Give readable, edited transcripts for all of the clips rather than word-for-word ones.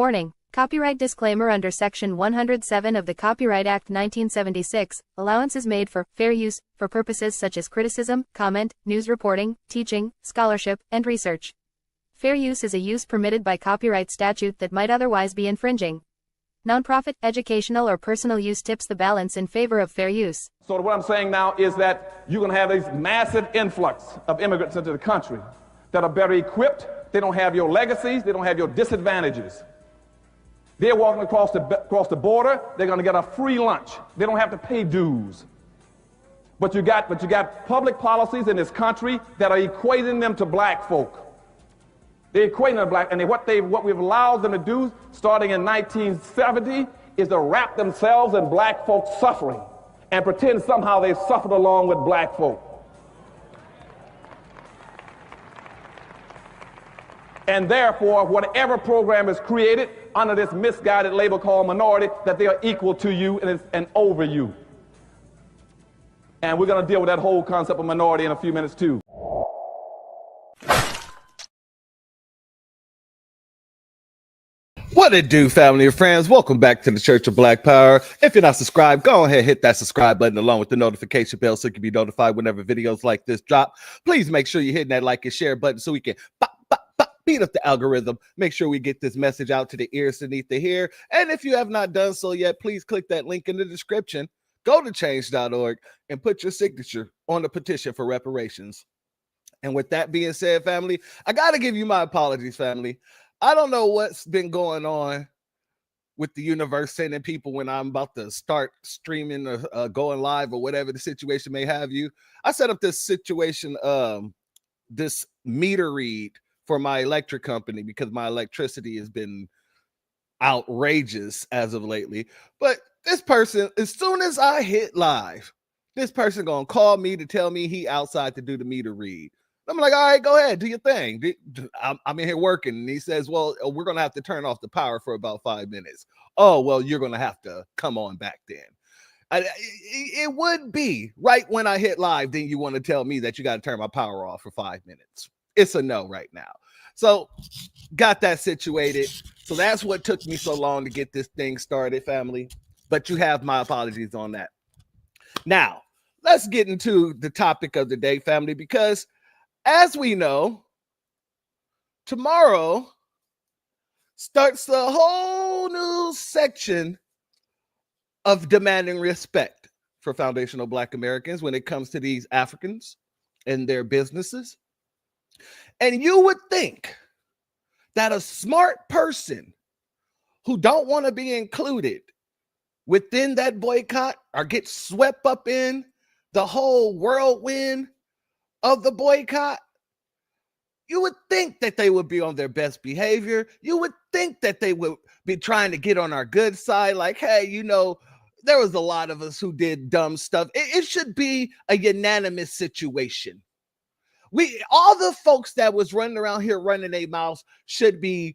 Warning. Copyright disclaimer under Section 107 of the Copyright Act 1976, allowance is made for fair use, for purposes such as criticism, comment, news reporting, teaching, scholarship, and research. Fair use is a use permitted by copyright statute that might otherwise be infringing. Nonprofit, educational, or personal use tips the balance in favor of fair use. So what I'm saying now is that you're going to have this massive influx of immigrants into the country that are better equipped. They don't have your legacies. They don't have your disadvantages. They're walking across the border. They're going to get a free lunch. They don't have to pay dues. But you got public policies in this country that are equating them to black folk. They're equating them to black, and what we've allowed them to do, starting in 1970, is to wrap themselves in black folks' suffering and pretend somehow they've suffered along with black folk. And therefore, whatever program is created under this misguided label called minority, that they are equal to you and over you. And we're going to deal with that whole concept of minority in a few minutes too. What it do, family and friends? Welcome back to the Church of Black Power. If you're not subscribed, go ahead, hit that subscribe button along with the notification bell so you can be notified whenever videos like this drop. Please make sure you're hitting that like and share button so we can beat up the algorithm. Make sure we get this message out to the ears that need to hear. And if you have not done so yet, please click that link in the description. Go to change.org and put your signature on the petition for reparations. And with that being said, family, I got to give you my apologies, family. I don't know what's been going on with the universe sending people when I'm about to start streaming or going live or whatever the situation may have you. I set up this situation, this meter read for my electric company because my electricity has been outrageous as of lately. But this person, as soon as I hit live, this person gonna call me to tell me he outside to do the meter read. I'm like, all right, go ahead, do your thing. I'm in here working. And he says, well, we're going to have to turn off the power for about 5 minutes. Oh, well, you're going to have to come on back then. It would be right when I hit live, then you want to tell me that you got to turn my power off for 5 minutes. It's a no right now. So got that situated. So that's what took me so long to get this thing started, family. But you have my apologies on that. Now, let's get into the topic of the day, family, because as we know, tomorrow starts a whole new section of demanding respect for foundational Black Americans when it comes to these Africans and their businesses. And you would think that a smart person who don't want to be included within that boycott or get swept up in the whole whirlwind of the boycott, you would think that they would be on their best behavior. You would think that they would be trying to get on our good side. Like, hey, you know, there was a lot of us who did dumb stuff. It should be a unanimous situation. All the folks that was running around here running their mouths should be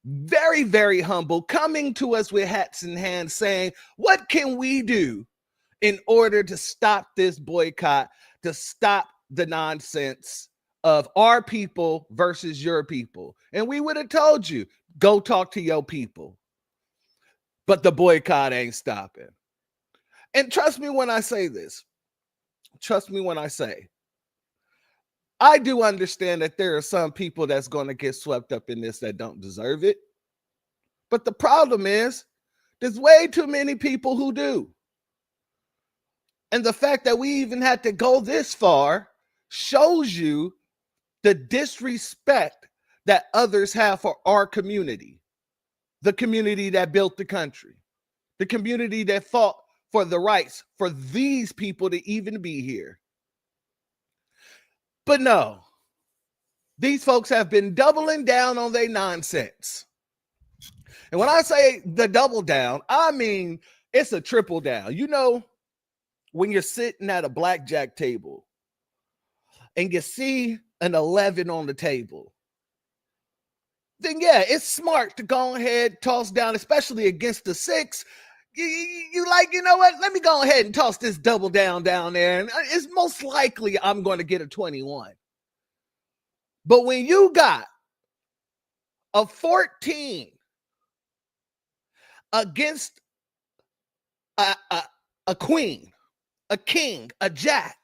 very, very humble, coming to us with hats in hand saying, what can we do in order to stop this boycott, to stop the nonsense of our people versus your people? And we would have told you, go talk to your people. But the boycott ain't stopping. And trust me when I say this. Trust me when I say, I do understand that there are some people that's going to get swept up in this that don't deserve it. But the problem is, there's way too many people who do. And the fact that we even had to go this far shows you the disrespect that others have for our community, the community that built the country, the community that fought for the rights for these people to even be here. But no, these folks have been doubling down on their nonsense. And when I say the double down, I mean it's a triple down. You know, when you're sitting at a blackjack table and you see an 11 on the table, then yeah, it's smart to go ahead, toss down, especially against the 6. You like, you know what? Let me go ahead and toss this double down there. And it's most likely I'm going to get a 21. But when you got a 14 against a queen, a king, a jack,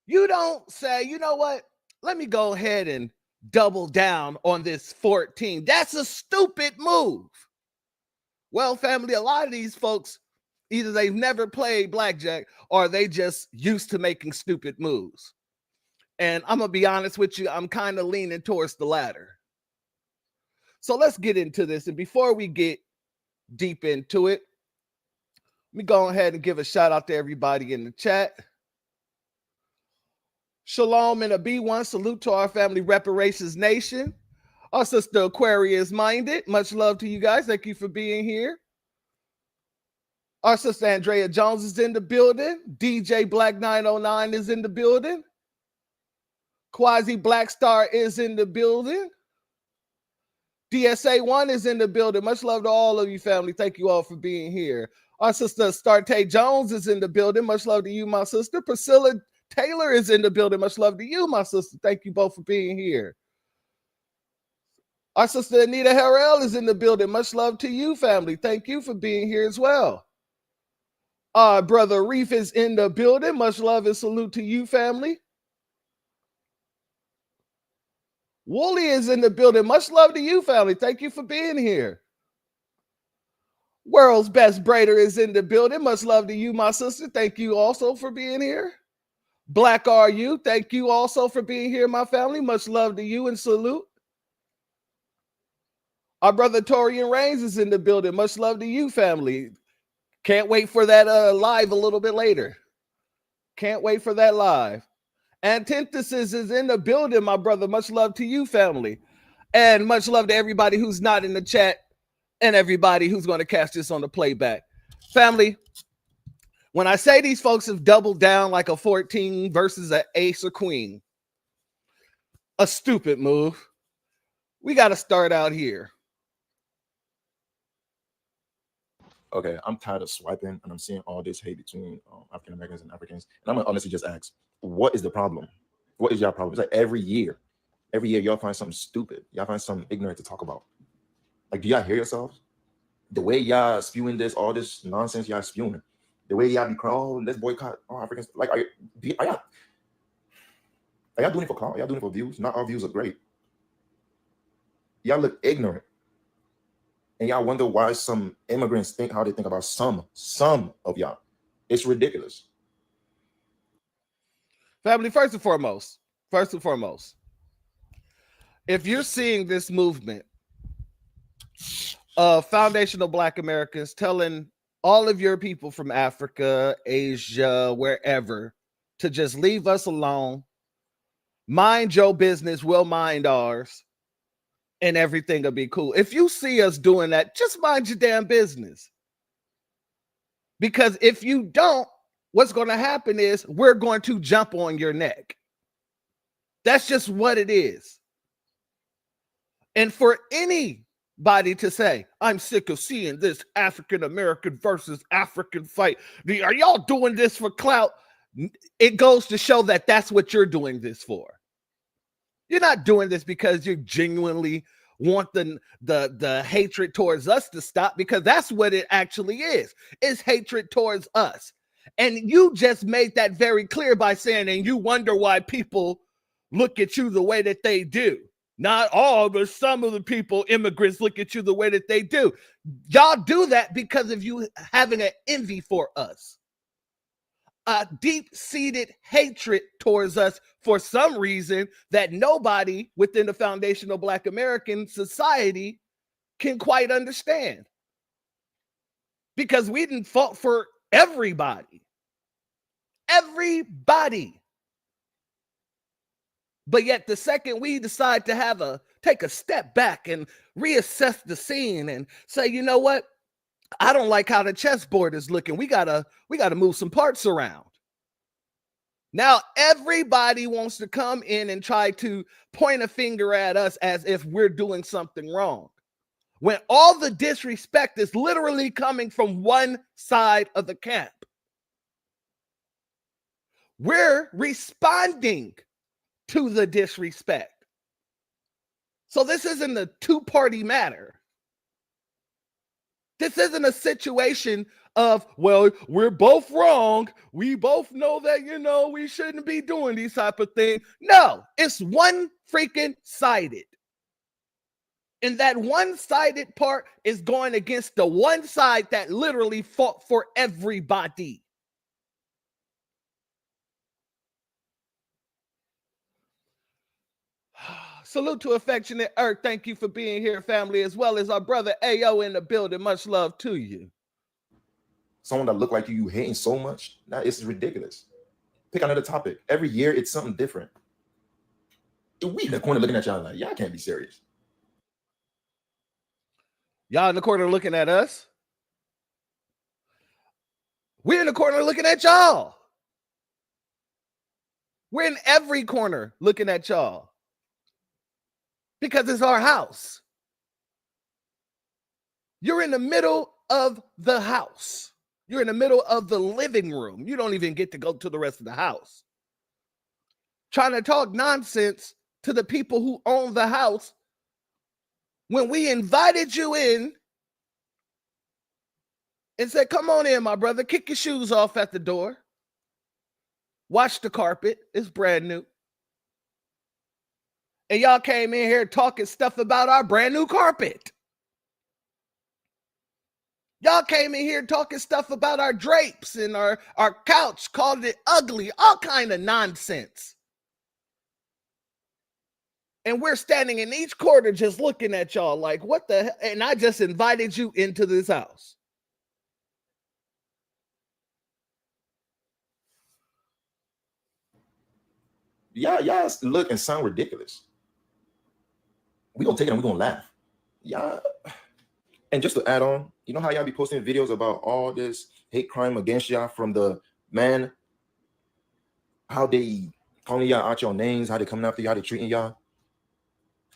you don't say, you know what, let me go ahead and double down on this 14. That's a stupid move. Well, family, a lot of these folks, either they've never played blackjack or they just used to making stupid moves. And I'm going to be honest with you, I'm kind of leaning towards the latter. So let's get into this. And before we get deep into it, let me go ahead and give a shout out to everybody in the chat. Shalom and a B1. Salute to our family Reparations Nation. Our sister Aquarius Minded. Much love to you guys. Thank you for being here. Our sister Andrea Jones is in the building. DJ Black 909 is in the building. Quasi Black Star is in the building. DSA 1 is in the building. Much love to all of you, family. Thank you all for being here. Our sister Starte Jones is in the building. Much love to you, my sister. Priscilla Taylor is in the building. Much love to you, my sister. Thank you both for being here. Our sister Anita Harrell is in the building. Much love to you, family. Thank you for being here as well. Our brother Reef is in the building. Much love and salute to you, family. Wooly is in the building. Much love to you, family. Thank you for being here. World's Best Braider is in the building. Much love to you, my sister. Thank you also for being here. Black Are You, thank you also for being here, my family. Much love to you and salute. Our brother Torian Reigns is in the building. Much love to you, family. Can't wait for that live a little bit later. Can't wait for that live. Antithesis is in the building, my brother. Much love to you, family. And much love to everybody who's not in the chat and everybody who's going to catch this on the playback. Family, when I say these folks have doubled down like a 14 versus an ace or queen, a stupid move. We got to start out here. Okay, I'm tired of swiping and I'm seeing all this hate between African Americans and Africans. And I'm gonna honestly just ask, what is the problem? What is your problem? It's like every year y'all find something stupid. Y'all find something ignorant to talk about. Like, do y'all hear yourselves? The way y'all spewing this, all this nonsense y'all spewing, the way y'all be crying, oh, let's boycott all Africans. Like, are y'all doing it for clout? Y'all doing it for views? Not all views are great. Y'all look ignorant. And y'all wonder why some immigrants think how they think about some of y'all. It's ridiculous. Family, first and foremost, if you're seeing this movement of foundational Black Americans telling all of your people from Africa, Asia, wherever, to just leave us alone, mind your business, we'll mind ours, and everything will be cool. If you see us doing that, just mind your damn business. Because if you don't, what's going to happen is we're going to jump on your neck. That's just what it is. And for anybody to say, I'm sick of seeing this African American versus African fight, are y'all doing this for clout? It goes to show that that's what you're doing this for. You're not doing this because you genuinely want the hatred towards us to stop, because that's what it actually is. It's hatred towards us. And you just made that very clear by saying, and you wonder why people look at you the way that they do. Not all, but some of the people, immigrants, look at you the way that they do. Y'all do that because of you having an envy for us. A deep-seated hatred towards us for some reason that nobody within the foundational Black American society can quite understand. Because we didn't fought for everybody. Everybody. But yet the second we decide to take a step back and reassess the scene and say, you know what? I don't like how the chessboard is looking. We gotta move some parts around. Now everybody wants to come in and try to point a finger at us as if we're doing something wrong, when all the disrespect is literally coming from one side of the camp. We're responding to the disrespect. So this isn't a two-party matter. This isn't a situation of, well, we're both wrong. We both know that, we shouldn't be doing these type of things. No, it's one freaking sided. And that one-sided part is going against the one side that literally fought for everybody. Salute to affectionate Earth. Thank you for being here, family, as well as our brother AO in the building. Much love to you. Someone that look like you hating so much, now it's ridiculous. Pick another topic. Every year it's something different. We in the corner looking at y'all like, y'all can't be serious. Y'all in the corner looking at us. We're in the corner looking at y'all. We're in every corner looking at y'all. Because it's our house. You're in the middle of the house. You're in the middle of the living room. You don't even get to go to the rest of the house. Trying to talk nonsense to the people who own the house when we invited you in and said, come on in, my brother, kick your shoes off at the door. Watch the carpet, it's brand new. And y'all came in here talking stuff about our brand new carpet. Y'all came in here talking stuff about our drapes and our couch, called it ugly, all kind of nonsense. And we're standing in each corner just looking at y'all like, what the hell? And I just invited you into this house. Y'all look and sound ridiculous. We gonna take it and we gonna laugh. Y'all. And just to add on, you know how y'all be posting videos about all this hate crime against y'all from the man, how they calling y'all out your names, how they coming after y'all, how they treating y'all.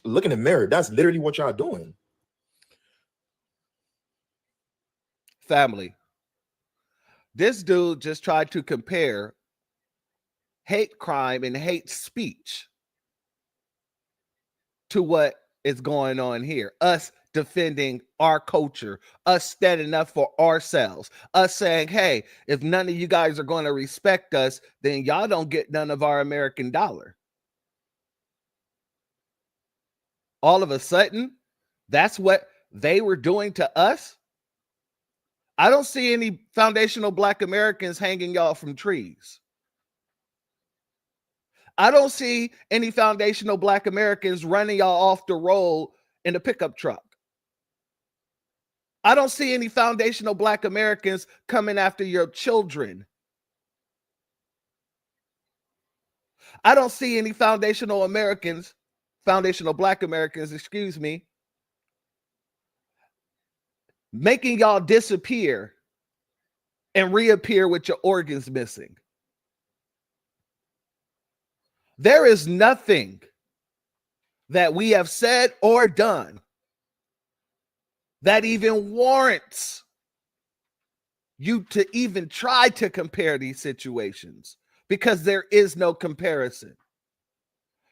Look in the mirror. That's literally what y'all doing. Family. This dude just tried to compare hate crime and hate speech to what is going on here. Us defending our culture, us standing up for ourselves, us saying, hey, if none of you guys are going to respect us, then y'all don't get none of our American dollar. All of a sudden, that's what they were doing to us. I don't see any foundational Black Americans hanging y'all from trees. I don't see any foundational Black Americans running y'all off the road in a pickup truck. I don't see any foundational Black Americans coming after your children. I don't see any foundational Black Americans, making y'all disappear and reappear with your organs missing. There is nothing that we have said or done that even warrants you to even try to compare these situations, because there is no comparison.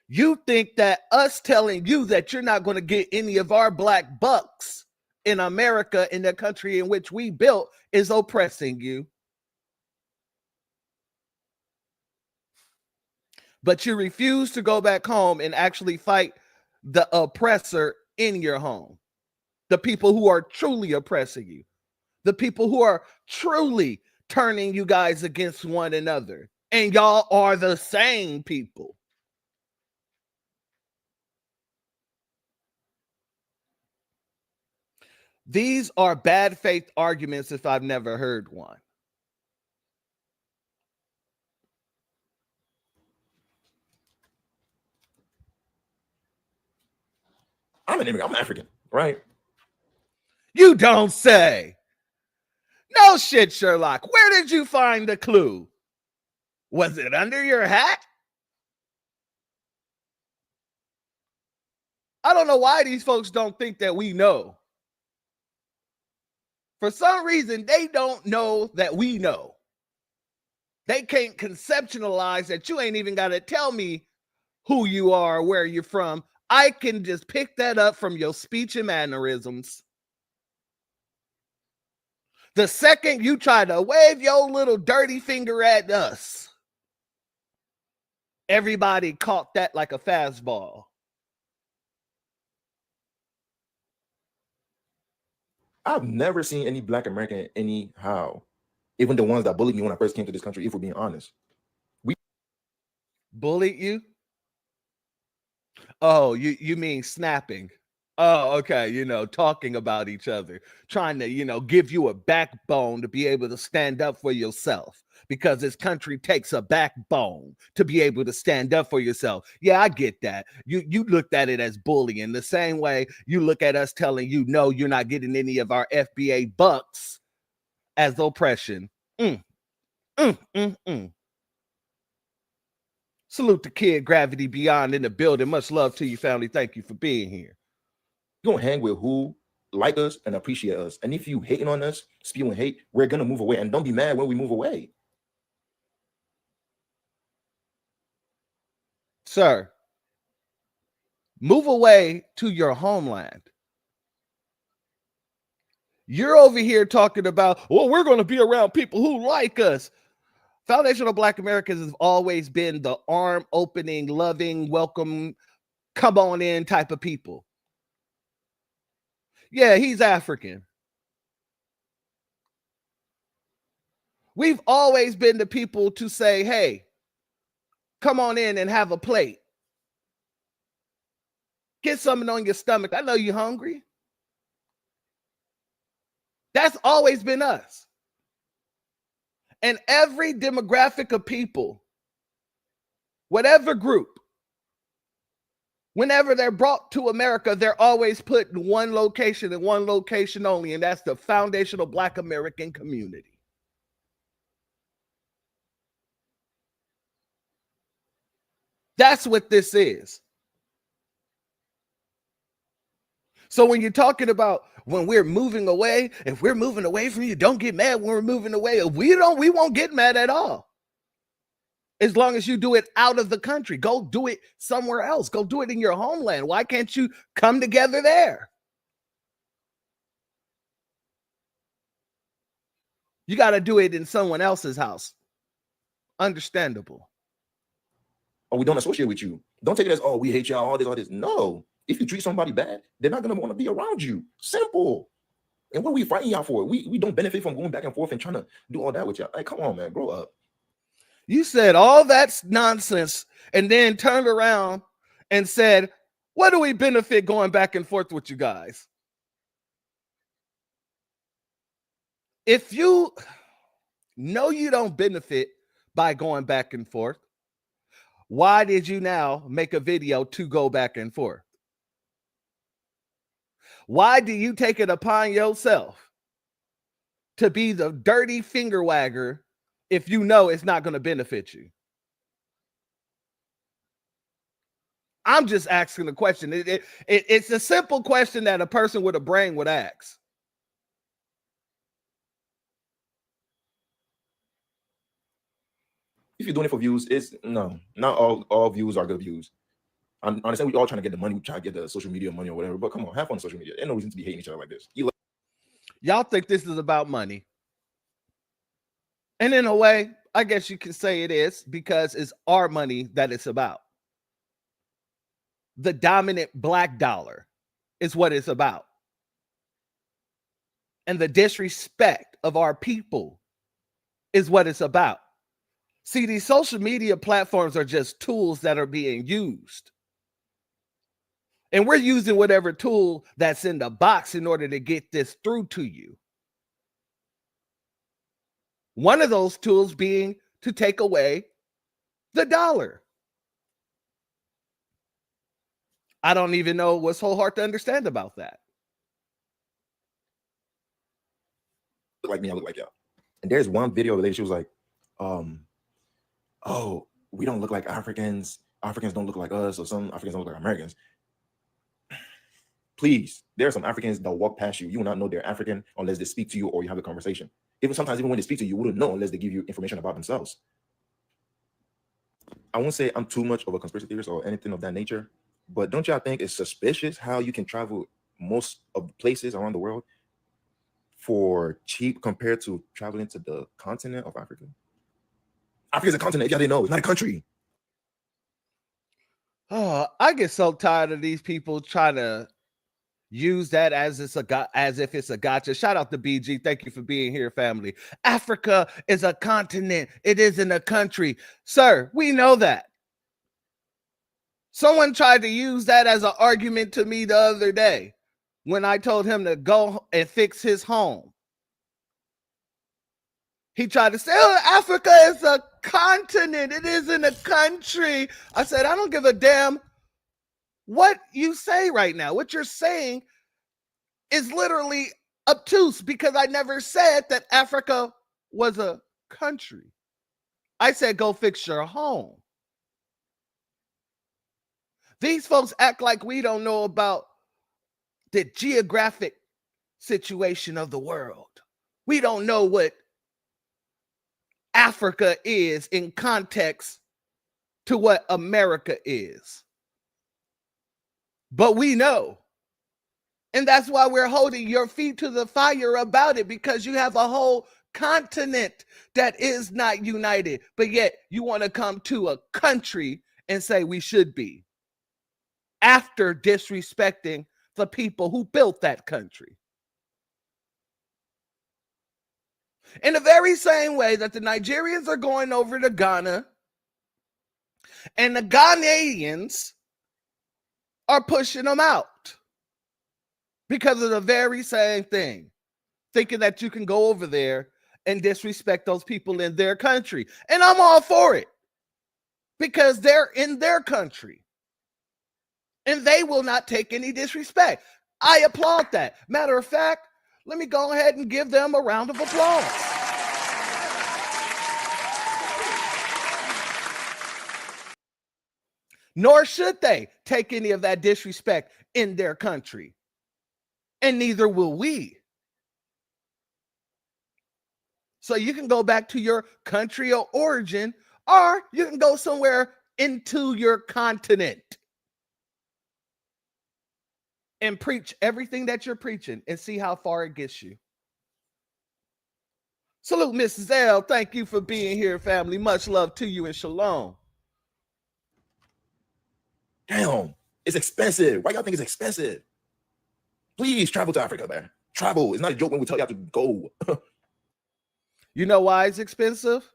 You think that us telling you that you're not going to get any of our black bucks in America, in the country in which we built, is oppressing you. But you refuse to go back home and actually fight the oppressor in your home. The people who are truly oppressing you. The people who are truly turning you guys against one another. And y'all are the same people. These are bad faith arguments if I've never heard one. I'm an immigrant. I'm African, right? You don't say. No shit, Sherlock. Where did you find the clue? Was it under your hat? I don't know why these folks don't think that we know. For some reason, they don't know that we know. They can't conceptualize that you ain't even got to tell me who you are or where you're from. I can just pick that up from your speech and mannerisms. The second you try to wave your little dirty finger at us, everybody caught that like a fastball. I've never seen any Black American anyhow. Even the ones that bullied me when I first came to this country, if we're being honest. Bullied you? Oh, you mean snapping. Oh, okay. Talking about each other, trying to, give you a backbone to be able to stand up for yourself, because this country takes a backbone to be able to stand up for yourself. Yeah, I get that. You looked at it as bullying the same way you look at us telling you, no, you're not getting any of our FBA bucks, as oppression. Salute to Kid Gravity Beyond in the building. Much love to you, family. Thank you for being here. You're gonna hang with who like us and appreciate us. And if you hating on us, spewing hate, we're gonna move away. And don't be mad when we move away. Sir, move away to your homeland. You're over here talking about, well, we're going to be around people who like us. Foundational Black Americans have always been the arm opening, loving, welcome, come on in type of people. Yeah, he's African. We've always been the people to say, hey, come on in and have a plate. Get something on your stomach. I know you're hungry. That's always been us. And every demographic of people, whatever group, whenever they're brought to America, they're always put in one location and one location only, and that's the foundational Black American community. That's what this is. So when you're talking about when we're moving away, if we're moving away from you, don't get mad when we're moving away. We won't get mad at all. As long as you do it out of the country, go do it somewhere else. Go do it in your homeland. Why can't you come together there? You got to do it in someone else's house. Understandable. Or we don't associate with you. Don't take it as, oh, we hate y'all, all this. No. If you treat somebody bad, they're not going to want to be around you. Simple. And what are we fighting y'all for? We don't benefit from going back and forth and trying to do all that with y'all. Like, come on, man, grow up. You said all that's nonsense and then turned around and said, what do we benefit going back and forth with you guys? If you know you don't benefit by going back and forth, why did you now make a video to go back and forth? Why do you take it upon yourself to be the dirty finger wagger if you know it's not going to benefit you? I'm just asking the question. It's a simple question that a person with a brain would ask. If you're doing it for views, it's no, not all views are good views. I understand we all trying to get the money, we try to get the social media money or whatever, but come on, have fun on social media. There's no reason to be hating each other like this. Y'all think this is about money. And in a way, I guess you can say it is, because it's our money that it's about. The dominant black dollar is what it's about. And the disrespect of our people is what it's about. See, these social media platforms are just tools that are being used. And we're using whatever tool that's in the box in order to get this through to you. One of those tools being to take away the dollar. I don't even know what's so hard to understand about that. Look like me, I look like y'all. And there's one video of a lady, she was like, oh, we don't look like Africans. Africans don't look like us, or some Africans don't look like Americans. Please, there are some Africans that walk past you. You will not know they're African unless they speak to you or you have a conversation. Sometimes even when they speak to you, you wouldn't know unless they give you information about themselves. I won't say I'm too much of a conspiracy theorist or anything of that nature, but don't y'all think it's suspicious how you can travel most of the places around the world for cheap compared to traveling to the continent of Africa? Africa is a continent. Yeah, they know. It's not a country. Oh, I get so tired of these people trying to use that as if it's a gotcha. Shout out to BG. Thank you for being here, family. Africa is a continent. It isn't a country. Sir, we know that. Someone tried to use that as an argument to me the other day when I told him to go and fix his home. He tried to say, oh, Africa is a continent. It isn't a country. I said, I don't give a damn what you say right now. What you're saying is literally obtuse because I never said that Africa was a country. I said, go fix your home. These folks act like we don't know about the geographic situation of the world. We don't know what Africa is in context to what America is. But we know. And that's why we're holding your feet to the fire about it, because you have a whole continent that is not united. But yet you want to come to a country and say we should be, after disrespecting the people who built that country. In the very same way that the Nigerians are going over to Ghana and the Ghanaians are pushing them out because of the very same thing, thinking that you can go over there and disrespect those people in their country. And I'm all for it because they're in their country and they will not take any disrespect. I applaud that. Matter of fact, let me go ahead and give them a round of applause. Nor should they take any of that disrespect in their country. And neither will we. So you can go back to your country of origin, or you can go somewhere into your continent and preach everything that you're preaching and see how far it gets you. Salute, Mrs. L. Thank you for being here, family. Much love to you and shalom. Damn, it's expensive. Why y'all think it's expensive? Please travel to Africa, man. Travel. It's not a joke when we tell you how to go. You know why it's expensive?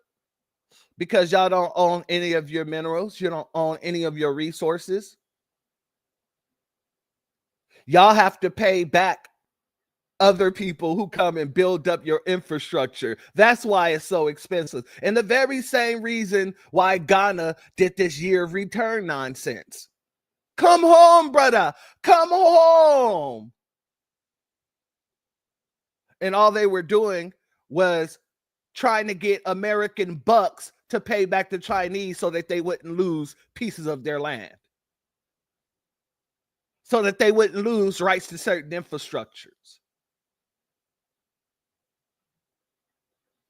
Because y'all don't own any of your minerals. You don't own any of your resources. Y'all have to pay back other people who come and build up your infrastructure. That's why it's so expensive. And the very same reason why Ghana did this year of return nonsense. Come home, brother. Come home. And all they were doing was trying to get American bucks to pay back the Chinese so that they wouldn't lose pieces of their land, so that they wouldn't lose rights to certain infrastructures.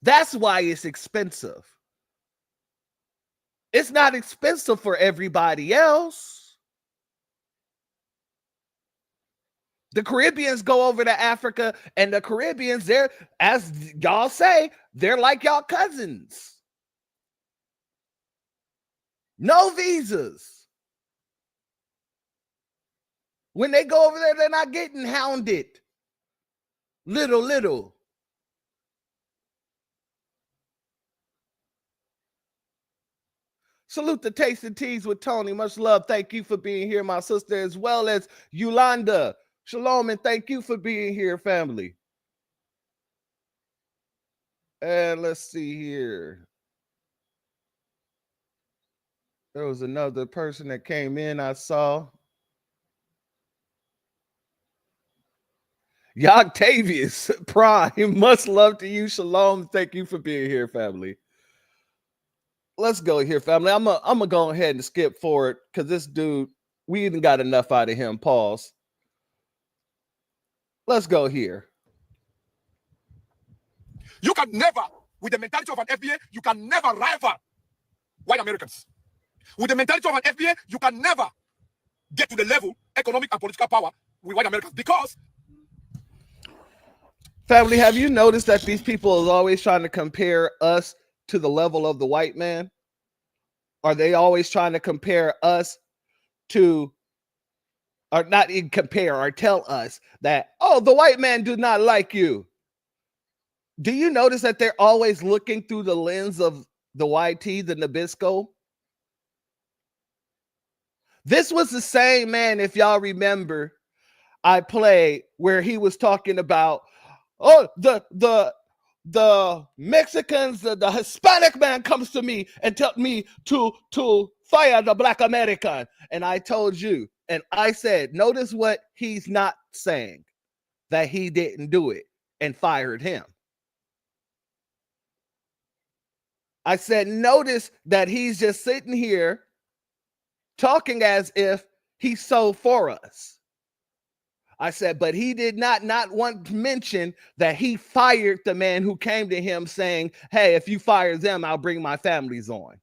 That's why it's expensive. It's not expensive for everybody else. The Caribbeans go over to Africa, and the Caribbeans, they're, as y'all say, they're like y'all cousins. No visas. When they go over there, they're not getting hounded. Little. Salute the Taste and Teas with Tony. Much love. Thank you for being here, my sister, as well as Yolanda. Shalom, and thank you for being here, family. And let's see here. There was another person that came in, I saw. Octavius Prime, much love to you. Shalom. Thank you for being here, family. Let's go here, family. I'm gonna go ahead and skip forward because this dude, we even got enough out of him. Pause. Let's go here. You can never, with the mentality of an FBA, you can never rival white Americans. With the mentality of an FBA, you can never get to the level, economic and political power with white Americans, because Family, have you noticed that these people is always trying to compare us to the level of the white man? Are they always trying to compare us to, or not even compare, or tell us that, oh, the white man do not like you? Do you notice that they're always looking through the lens of the YT, the Nabisco? This was the same man, if y'all remember, I played where he was talking about, oh, the Mexicans, the Hispanic man comes to me and tell me to fire the Black American. And I told you, and I said, notice what he's not saying, that he didn't do it and fired him. I said, notice that he's just sitting here talking as if he's so for us. I said, but he did not want to mention that he fired the man who came to him saying, hey, if you fire them, I'll bring my families on.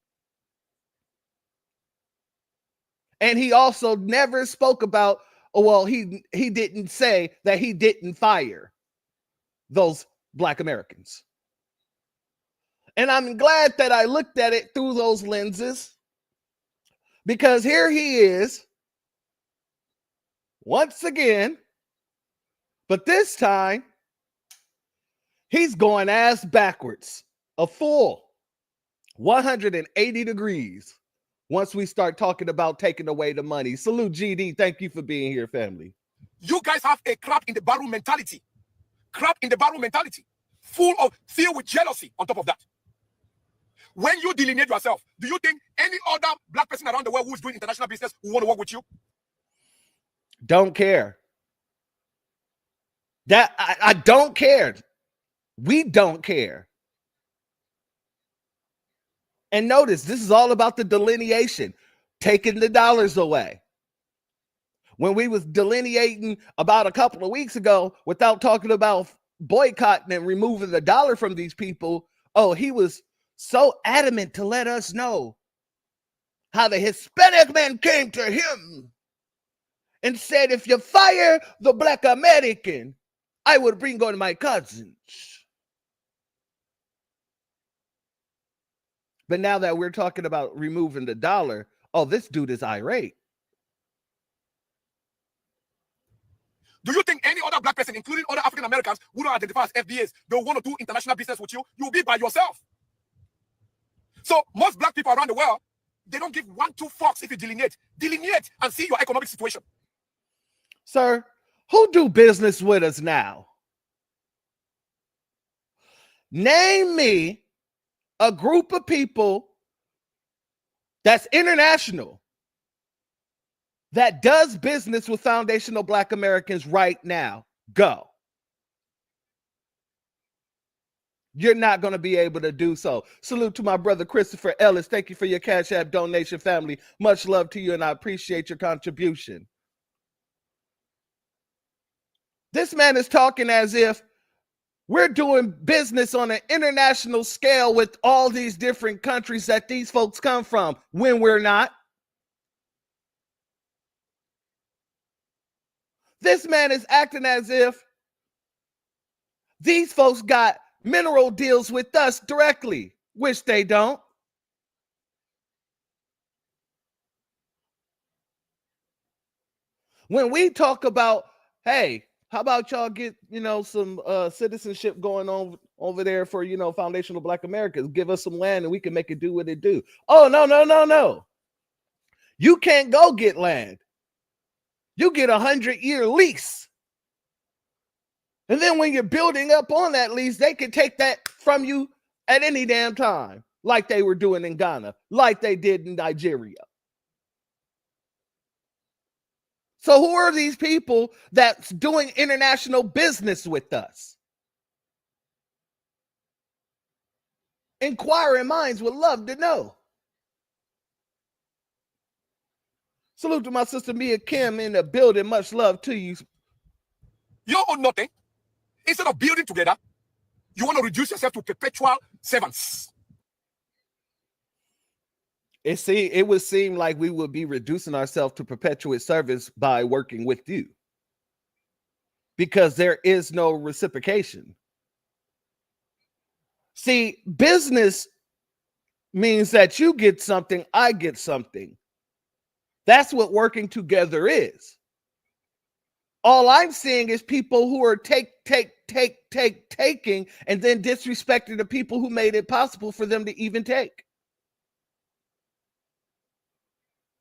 And he also never spoke about, well, he didn't say that he didn't fire those Black Americans. And I'm glad that I looked at it through those lenses, because here he is once again, but this time he's going ass backwards, a full 180 degrees once we start talking about taking away the money. Salute GD. Thank you for being here, family. You guys have a crap in the barrel mentality. Crap in the barrel mentality. Filled with jealousy on top of that. When you delineate yourself, do you think any other Black person around the world who's doing international business will want to work with you? Don't care. That I don't care. We don't care. And notice, this is all about the delineation, taking the dollars away. When we was delineating about a couple of weeks ago without talking about boycotting and removing the dollar from these people, oh, he was so adamant to let us know how the Hispanic man came to him and said, if you fire the Black American, I would bring on my cousins. But now that we're talking about removing the dollar, oh, this dude is irate. Do you think any other Black person, including other African Americans, who don't identify as FBAs, they'll want to do international business with you? You'll be by yourself. So most Black people around the world, they don't give 1, 2 fucks if you delineate. Delineate and see your economic situation. Sir, who do business with us now? Name me a group of people that's international that does business with foundational Black Americans right now. Go. You're not going to be able to do so. Salute to my brother Christopher Ellis. Thank you for your Cash App donation, family. Much love to you, and I appreciate your contribution. This man is talking as if we're doing business on an international scale with all these different countries that these folks come from, when we're not. This man is acting as if these folks got mineral deals with us directly, which they don't. When we talk about, hey, how about y'all get, some citizenship going on over there for, foundational Black Americans, give us some land and we can make it do what it do. Oh, no. You can't go get land. You get a 100-year lease. And then when you're building up on that lease, they can take that from you at any damn time, like they were doing in Ghana, like they did in Nigeria. So who are these people that's doing international business with us? Inquiring minds would love to know. Salute to my sister Mia Kim in the building. Much love to you. You don't own nothing. Instead of building together, you want to reduce yourself to perpetual servants. It would seem like we would be reducing ourselves to perpetual service by working with you. because there is no reciprocation. See, business means that you get something, I get something. That's what working together is. All I'm seeing is people who are taking, and then disrespecting the people who made it possible for them to even take.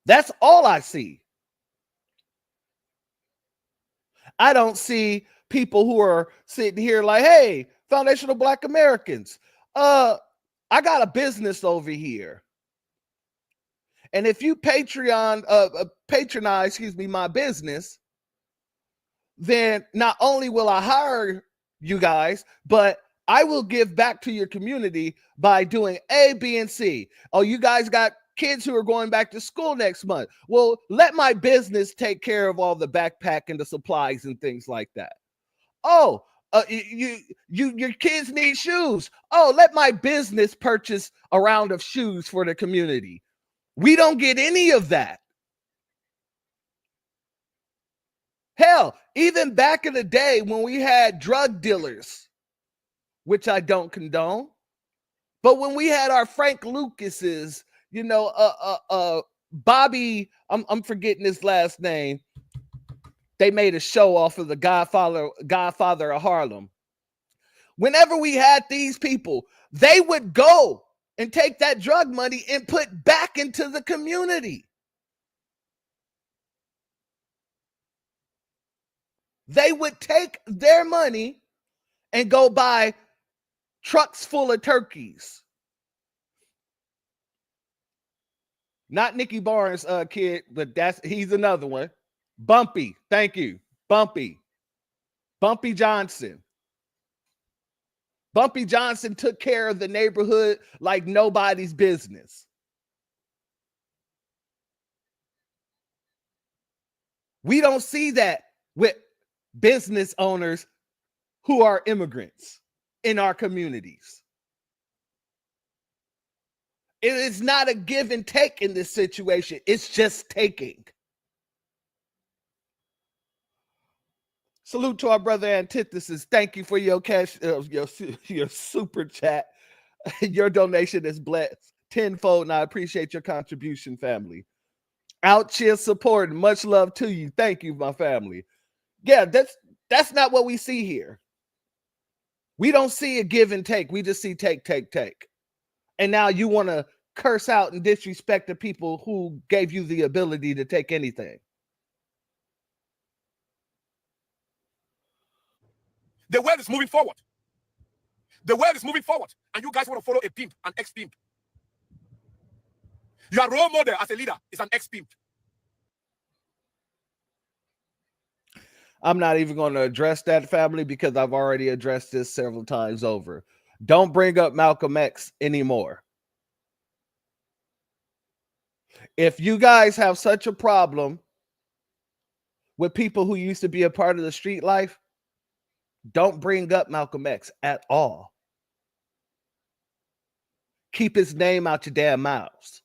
That's all I see. I don't see people who are sitting here like, hey, foundational Black Americans, I got a business over here. And if you patronize, my business, then not only will I hire you guys, but I will give back to your community by doing A, B, and C. Oh, you guys got kids who are going back to school next month. Well, let my business take care of all the backpack and the supplies and things like that. Oh, your kids need shoes. Oh, let my business purchase a round of shoes for the community. We don't get any of that. Hell, even back in the day when we had drug dealers, which I don't condone, but when we had our Frank Lucases, Bobby, I'm forgetting his last name. They made a show off of the Godfather of Harlem. Whenever we had these people, they would go and take that drug money and put back into the community. They would take their money and go buy trucks full of turkeys. Not Nicky Barnes' kid, but he's another one. Bumpy, thank you. Bumpy Johnson. Bumpy Johnson took care of the neighborhood like nobody's business. We don't see that with business owners who are immigrants in our communities. It is not a give and take in this situation. It's just taking. Salute to our brother Antithesis. Thank you for your cash, your super chat. Your donation is blessed tenfold, and I appreciate your contribution, family. Out cheer support, and much love to you. Thank you, my family. Yeah, that's not what we see here. We don't see a give and take. We just see take. And now you want to curse out and disrespect the people who gave you the ability to take anything. The world is moving forward. The world is moving forward. And you guys want to follow a pimp, an ex-pimp. Your role model as a leader is an ex-pimp. I'm not even going to address that, family, because I've already addressed this several times over. Don't bring up Malcolm X anymore. If you guys have such a problem with people who used to be a part of the street life, don't bring up Malcolm X at all. Keep his name out your damn mouths.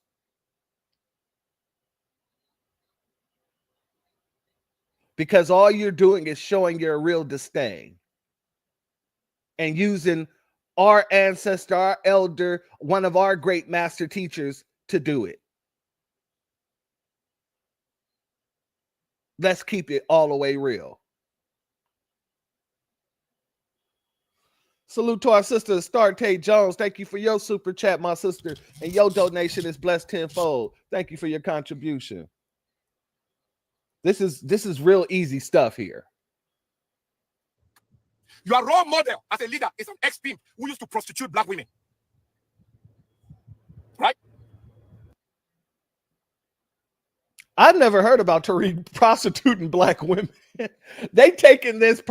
Because all you're doing is showing your real disdain and using our ancestor, our elder, one of our great master teachers to do it. Let's keep it all the way real. Salute to our sister, Starte Jones. Thank you for your super chat, my sister. And your donation is blessed tenfold. Thank you for your contribution. This is real easy stuff here. Your role model as a leader is an ex-pimp who used to prostitute black women. Right? I've never heard about Tariq prostituting black women. They taking this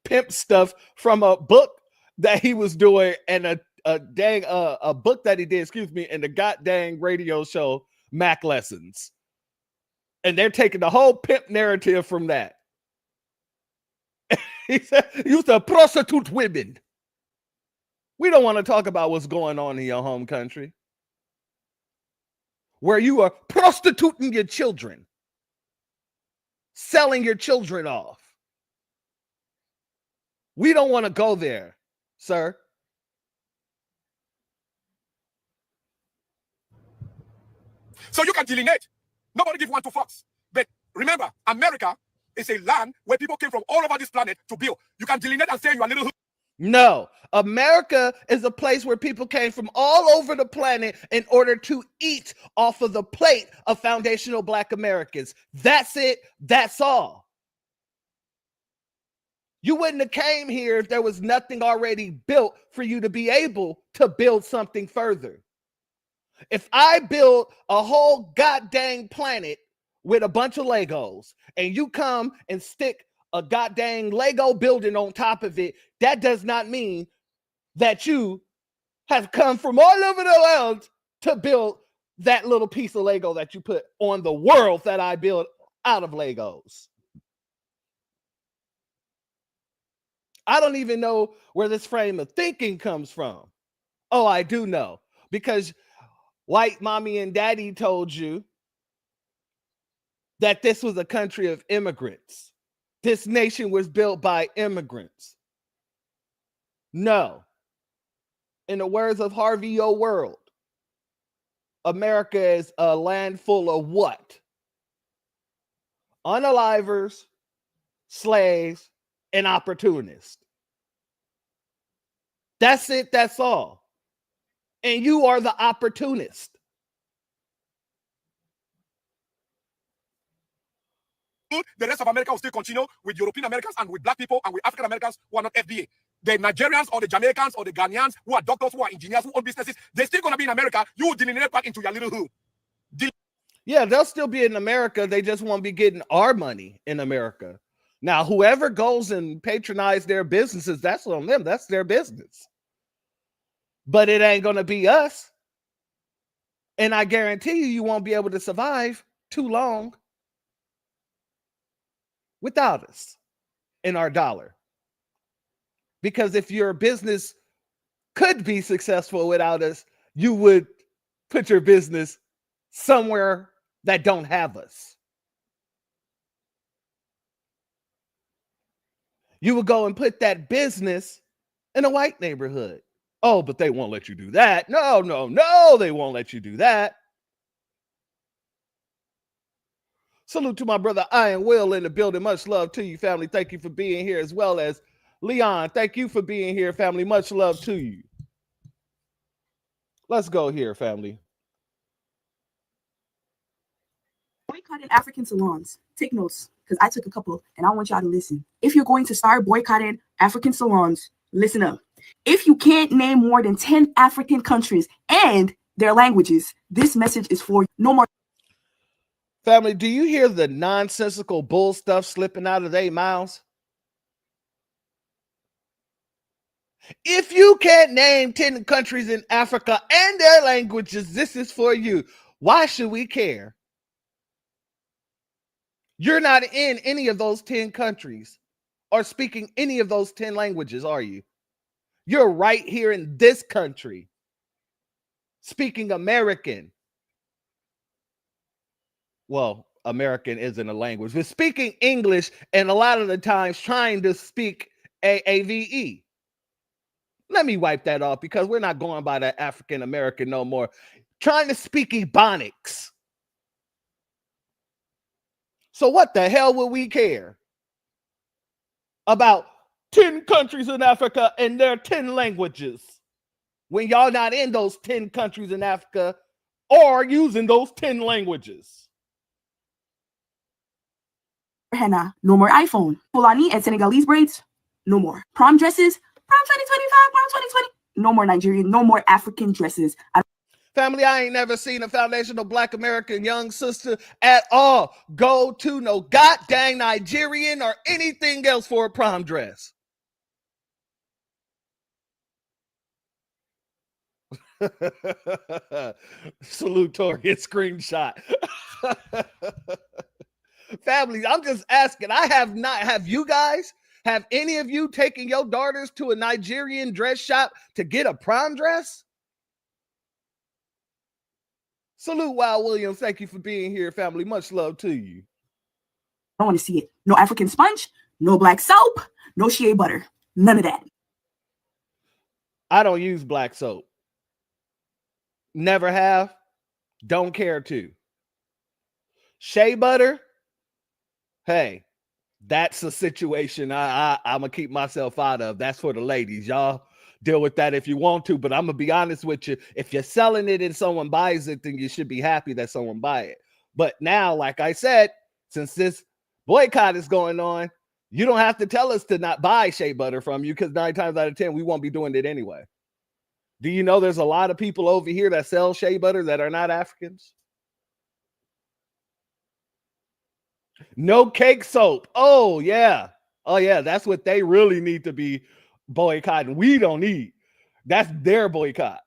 pimp stuff from a book that he was doing and a book that he did, and the goddamn radio show Mac Lessons. And they're taking the whole pimp narrative from that. He said, you used to prostitute women. We don't want to talk about what's going on in your home country, where you are prostituting your children, selling your children off. We don't want to go there, sir. So you can delineate. Nobody give one two fucks. But remember, America is a land where people came from all over this planet to build. You can delineate and say you are little. No, America is a place where people came from all over the planet in order to eat off of the plate of foundational Black Americans. That's it. That's all. You wouldn't have came here if there was nothing already built for you to be able to build something further. If I build a whole goddamn planet with a bunch of Legos and you come and stick a goddamn Lego building on top of it, that does not mean that you have come from all over the world to build that little piece of Lego that you put on the world that I built out of Legos. I don't even know where this frame of thinking comes from. Oh, I do know, because white mommy and daddy told you that this was a country of immigrants. This nation was built by immigrants. No. In the words of Harvey O. World, America is a land full of what? Unalivers, slaves, and opportunists. That's it. That's all. And you are the opportunist. The rest of America will still continue with European Americans and with Black people and with African Americans who are not FBA. The Nigerians or the Jamaicans or the Ghanaians who are doctors, who are engineers, who own businesses, they're still going to be in America. You will delineate back into your little hood. Yeah, they'll still be in America. They just won't be getting our money in America. Now, whoever goes and patronize their businesses, that's on them. That's their business. But it ain't going to be us. And I guarantee you, you won't be able to survive too long without us and our dollar. Because if your business could be successful without us, you would put your business somewhere that don't have us. You would go and put that business in a white neighborhood. Oh, but they won't let you do that. No, they won't let you do that. Salute to my brother Iron Will in the building. Much love to you, family. Thank you for being here, as well as Leon. Thank you for being here, family. Much love to you. Let's go here, family. Boycotting African salons. Take notes, because I took a couple and I want y'all to listen. If you're going to start boycotting African salons, listen up. If you can't name more than 10 African countries and their languages, this message is for you. No more. Family, do you hear the nonsensical bull stuff slipping out of their mouths? If you can't name 10 countries in Africa and their languages, this is for you. Why should we care? You're not in any of those 10 countries or speaking any of those 10 languages, are you? You're right here in this country, speaking American. Well, American isn't a language, but speaking English, and a lot of the times trying to speak AAVE. Let me wipe that off, because we're not going by that African American no more. Trying to speak Ebonics. So what the hell will we care about 10 countries in Africa and their 10 languages when y'all not in those 10 countries in Africa or using those 10 languages? Henna, no more iPhone. Fulani and Senegalese braids, no more. Prom dresses, prom 2025, prom 2020, no more Nigerian, no more African dresses. Family, I ain't never seen a foundational Black American young sister at all go to no goddamn Nigerian or anything else for a prom dress. Salutatory screenshot. Family, I'm just asking. I have not. Have you guys? Have any of you taken your daughters to a Nigerian dress shop to get a prom dress? Salute, Wild Williams. Thank you for being here, family. Much love to you. I don't want to see it. No African sponge, no black soap, no shea butter. None of that. I don't use black soap. Never have. Don't care to. Shea butter. Hey, that's a situation I'm gonna keep myself out of. That's for the ladies. Y'all deal with that if you want to, but I'm gonna be honest with you. If you're selling it and someone buys it, then you should be happy that someone buy it. But now, like I said, since this boycott is going on, you don't have to tell us to not buy shea butter from you, because 9 times out of 10, we won't be doing it anyway. Do you know there's a lot of people over here that sell shea butter that are not Africans? No cake soap. Oh, yeah. Oh, yeah. That's what they really need to be boycotting. We don't need. That's their boycott.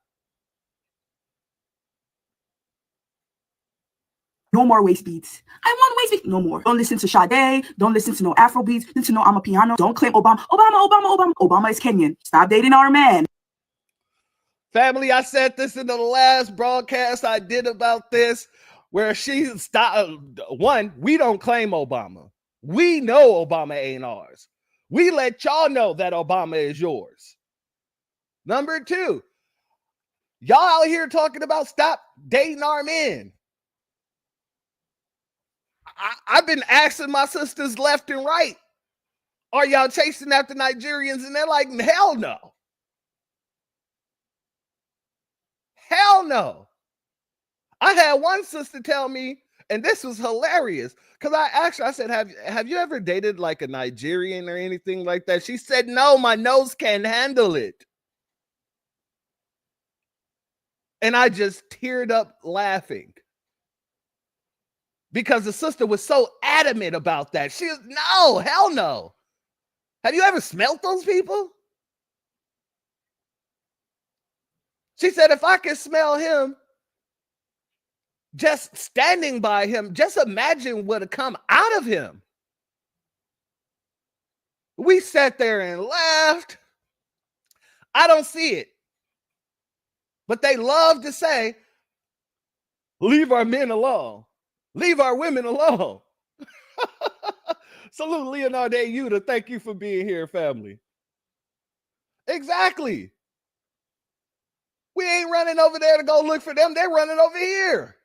No more waist beats. I want waist beats. No more. Don't listen to Sade. Don't listen to no Afro beats. Listen to no I'm a piano. Don't claim Obama. Obama is Kenyan. Stop dating our man. Family, I said this in the last broadcast I did about this, where she stopped. One, we don't claim Obama. We know Obama ain't ours. We let y'all know that Obama is yours. Number 2, y'all out here talking about stop dating our men. I've been asking my sisters left and right, are y'all chasing after Nigerians? And they're like, hell no. Hell no. I had one sister tell me, and this was hilarious, because I said, have you ever dated like a Nigerian or anything like that? She said, no, my nose can't handle it. And I just teared up laughing, because the sister was so adamant about that. She was, no, hell no. Have you ever smelt those people? She said, if I could smell him, just standing by him, just imagine what would come out of him. We sat there and laughed. I don't see it. But they love to say, leave our men alone. Leave our women alone. Salute Leonardo Yuta. Thank you for being here, family. Exactly. We ain't running over there to go look for them. They're running over here.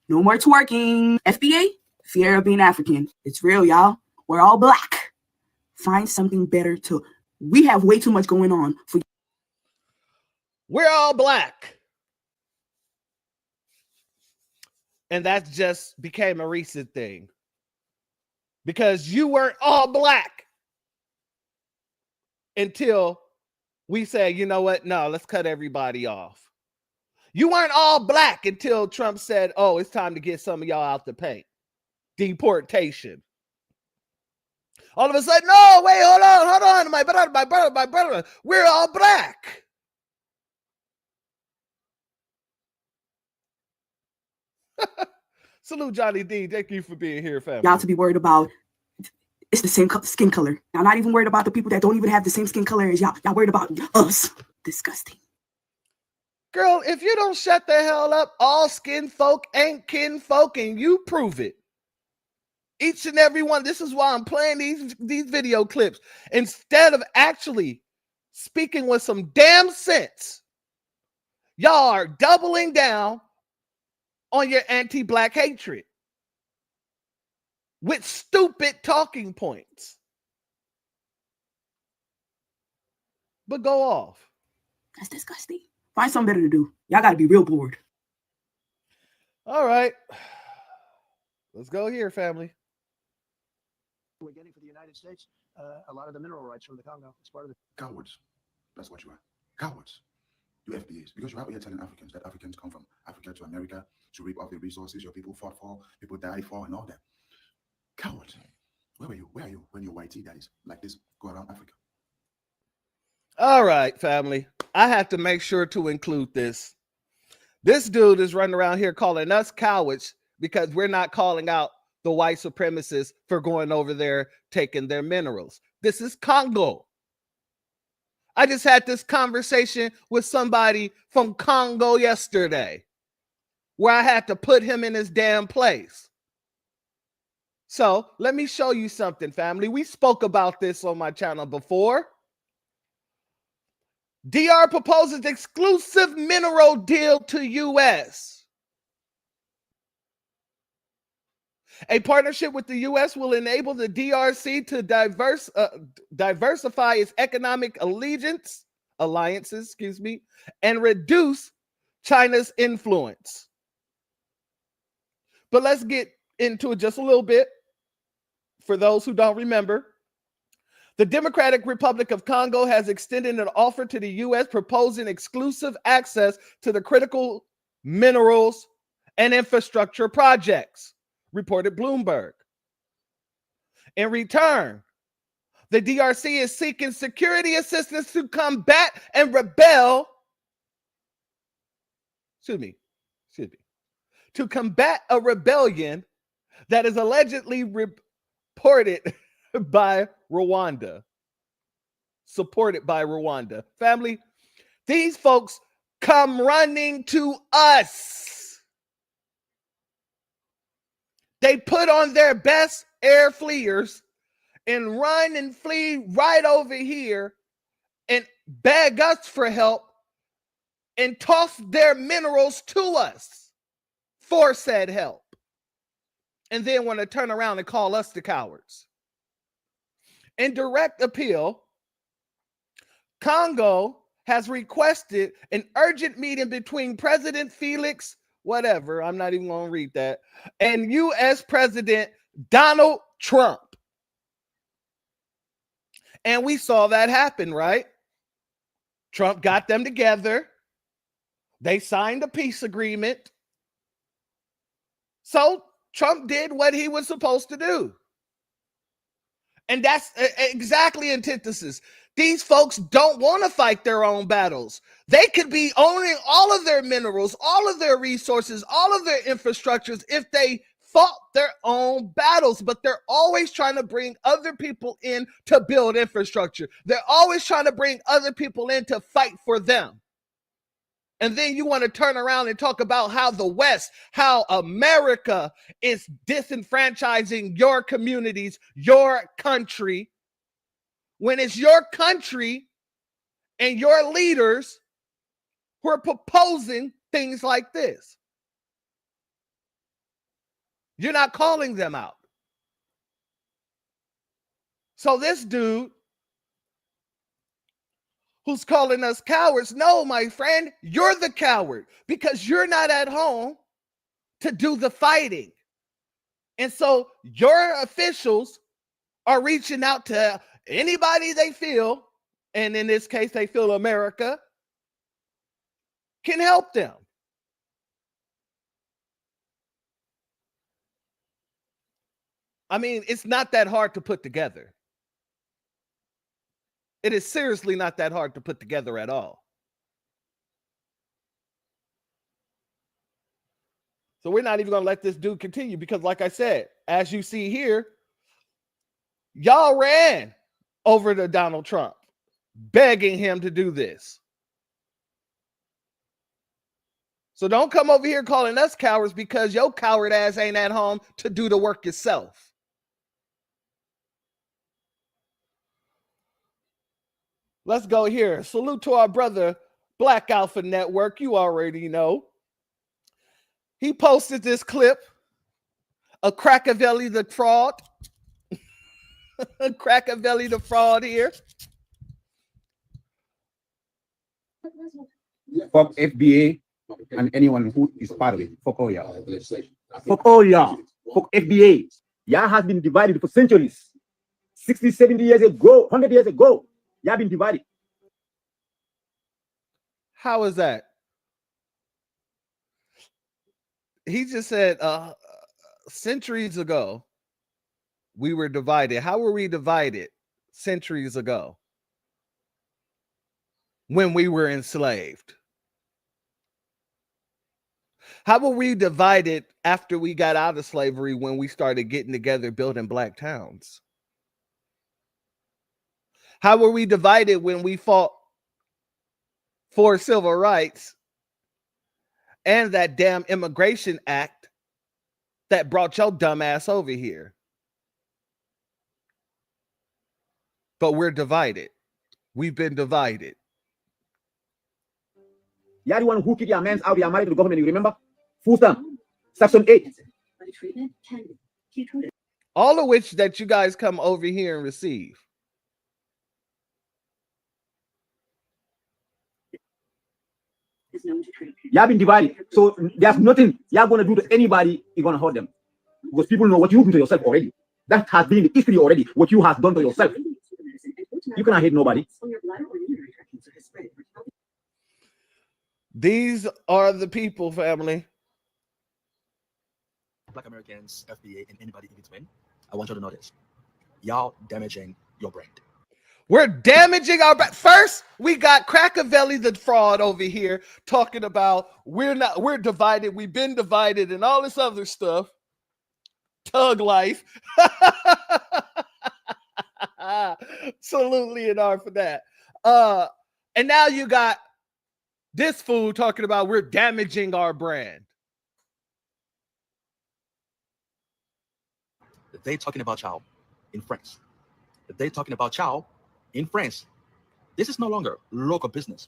No more twerking. FBA, fear of being African. It's real, y'all. We're all black. Find something better to. We have way too much going on for. We're all black. And that just became a recent thing, because you weren't all black until we say, you know what? No, let's cut everybody off. You weren't all black until Trump said, oh, it's time to get some of y'all out the paint. Deportation. All of a sudden, no, wait, hold on. My brother. We're all black. Salute Johnny D. Thank you for being here, family. Y'all to be worried about, it's the same skin color. Y'all not even worried about the people that don't even have the same skin color as y'all. Y'all worried about us. Disgusting. Girl, if you don't shut the hell up, all skin folk ain't kin folk, and you prove it. Each and every one. This is why I'm playing these video clips. Instead of actually speaking with some damn sense, y'all are doubling down on your anti-black hatred with stupid talking points. But go off. That's disgusting. Find something better to do. Y'all got to be real bored. All right. Let's go here, family. We're getting for the United States a lot of the mineral rights from the Congo. It's part of the cowards. That's what you are. Cowards. You FBAs. Because you're out here telling Africans that Africans come from Africa to America to reap off the resources your people fought for, people died for, and all that. Cowards. Where were you? Where are you when your white tea daddies like this go around Africa? All right, family. I have to make sure to include this. This dude is running around here calling us cowards because we're not calling out the white supremacists for going over there taking their minerals. This is Congo. I just had this conversation with somebody from Congo yesterday where I had to put him in his damn place. So let me show you something, family. We spoke about this on my channel before. DR proposes exclusive mineral deal to U.S. A partnership with the U.S. will enable the DRC to diversify its economic alliances, and reduce China's influence. But let's get into it just a little bit for those who don't remember. The Democratic Republic of Congo has extended an offer to the U.S. proposing exclusive access to the critical minerals and infrastructure projects, reported Bloomberg. In return, the DRC is seeking security assistance to combat and rebel. To combat a rebellion that is allegedly reported by Rwanda, supported by Rwanda. Family, these folks come running to us. They put on their best air fleers and run and flee right over here and beg us for help and toss their minerals to us for said help. And then want to turn around and call us the cowards. In direct appeal, Congo has requested an urgent meeting between President Felix, whatever, I'm not even going to read that, and U.S. President Donald Trump. And we saw that happen, right? Trump got them together. They signed a peace agreement. So Trump did what he was supposed to do. And that's exactly antithesis. These folks don't want to fight their own battles. They could be owning all of their minerals, all of their resources, all of their infrastructures if they fought their own battles, but they're always trying to bring other people in to build infrastructure. They're always trying to bring other people in to fight for them. And then you want to turn around and talk about how the West, how America is disenfranchising your communities, your country, when it's your country and your leaders who are proposing things like this. You're not calling them out. So this dude who's calling us cowards, no, my friend, you're the coward because you're not at home to do the fighting. And so your officials are reaching out to anybody they feel, and in this case, they feel America can help them. I mean, it's not that hard to put together. It is seriously not that hard to put together at all. So we're not even going to let this dude continue because, like I said, as you see here, y'all ran over to Donald Trump, begging him to do this. So don't come over here calling us cowards because your coward ass ain't at home to do the work yourself. Let's go here. Salute to our brother, Black Alpha Network. You already know. He posted this clip of Crackavelli the fraud. Crackavelli the fraud here. Fuck FBA and anyone who is part of it. Fuck all y'all. Fuck all y'all. Fuck FBA. Y'all has been divided for centuries. 60, 70 years ago, 100 years ago. Y'all been divided. How is that? He just said centuries ago we were divided. How were we divided centuries ago when we were enslaved? How were we divided after we got out of slavery when we started getting together building black towns? How were we divided when we fought for civil rights and that damn immigration act that brought your dumb ass over here? but we're divided. We've been divided. You're the one who kicked your man out, you're married to the government, you remember? Full stamp. Section 8. All of which that you guys come over here and receive. Y'all been divided. So there's nothing you're going to do to anybody, you're going to hurt them. Because people know what you do to yourself already. That has been the history already, what you have done to yourself. You cannot hate nobody. These are the people, family. Black Americans, FBA, and anybody in between, I want you to know this. Y'all damaging your brand. We're damaging our brand. First, we got Crackavelli the fraud over here talking about we're divided, we've been divided, and all this other stuff. Tug life. Salute Leonard for that. And now you got this fool talking about we're damaging our brand. They talking about y'all in France. They talking about y'all in France. This is no longer local business.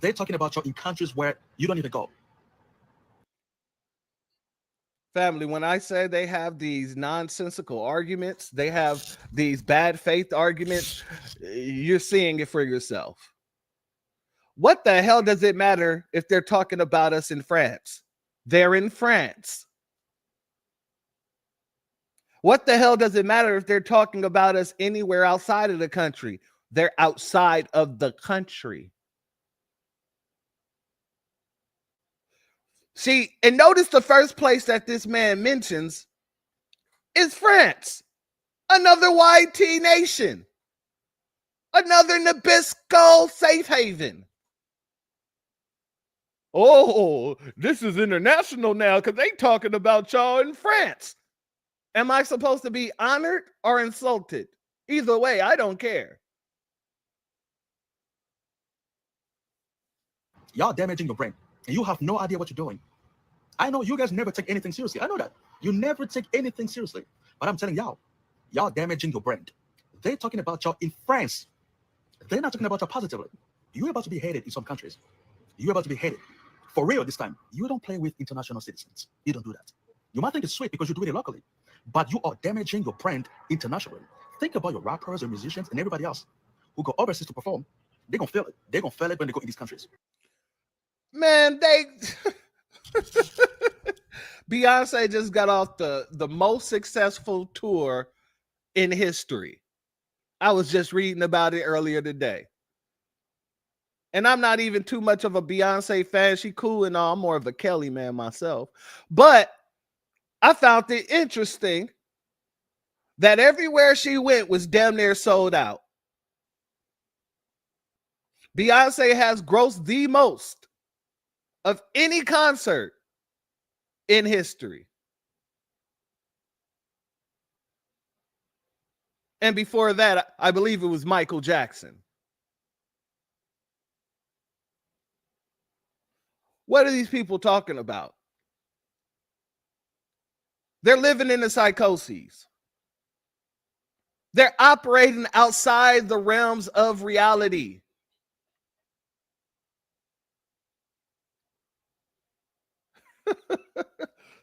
They're talking about y'all in countries where you don't even go. Family, when I say they have these nonsensical arguments, they have these bad faith arguments, you're seeing it for yourself. What the hell does it matter if they're talking about us in France? They're in France. What the hell does it matter if they're talking about us anywhere outside of the country? They're outside of the country. See, and notice the first place that this man mentions is France, another YT nation, another Nabisco safe haven. Oh, this is international now because they talking about y'all in France. Am I supposed to be honored or insulted? Either way, I don't care. Y'all damaging your brand, and you have no idea what you're doing. I know you guys never take anything seriously. I know that. You never take anything seriously. But I'm telling y'all damaging your brand. They're talking about y'all in France. They're not talking about y'all positively. You're about to be hated in some countries. You're about to be hated. For real this time. You don't play with international citizens. You don't do that. You might think it's sweet because you do it locally, but you are damaging your brand internationally. Think about your rappers, your musicians, and everybody else who go overseas to perform. They're going to feel it. They're going to feel it when they go in these countries. Man, Beyonce just got off the most successful tour in history. I was just reading about it earlier today. And I'm not even too much of a Beyonce fan. She cool and all. I'm more of a Kelly man myself. But I found it interesting that everywhere she went was damn near sold out. Beyonce has grossed the most of any concert in history. And before that, I believe it was Michael Jackson. What are these people talking about? They're living in the psychoses. They're operating outside the realms of reality.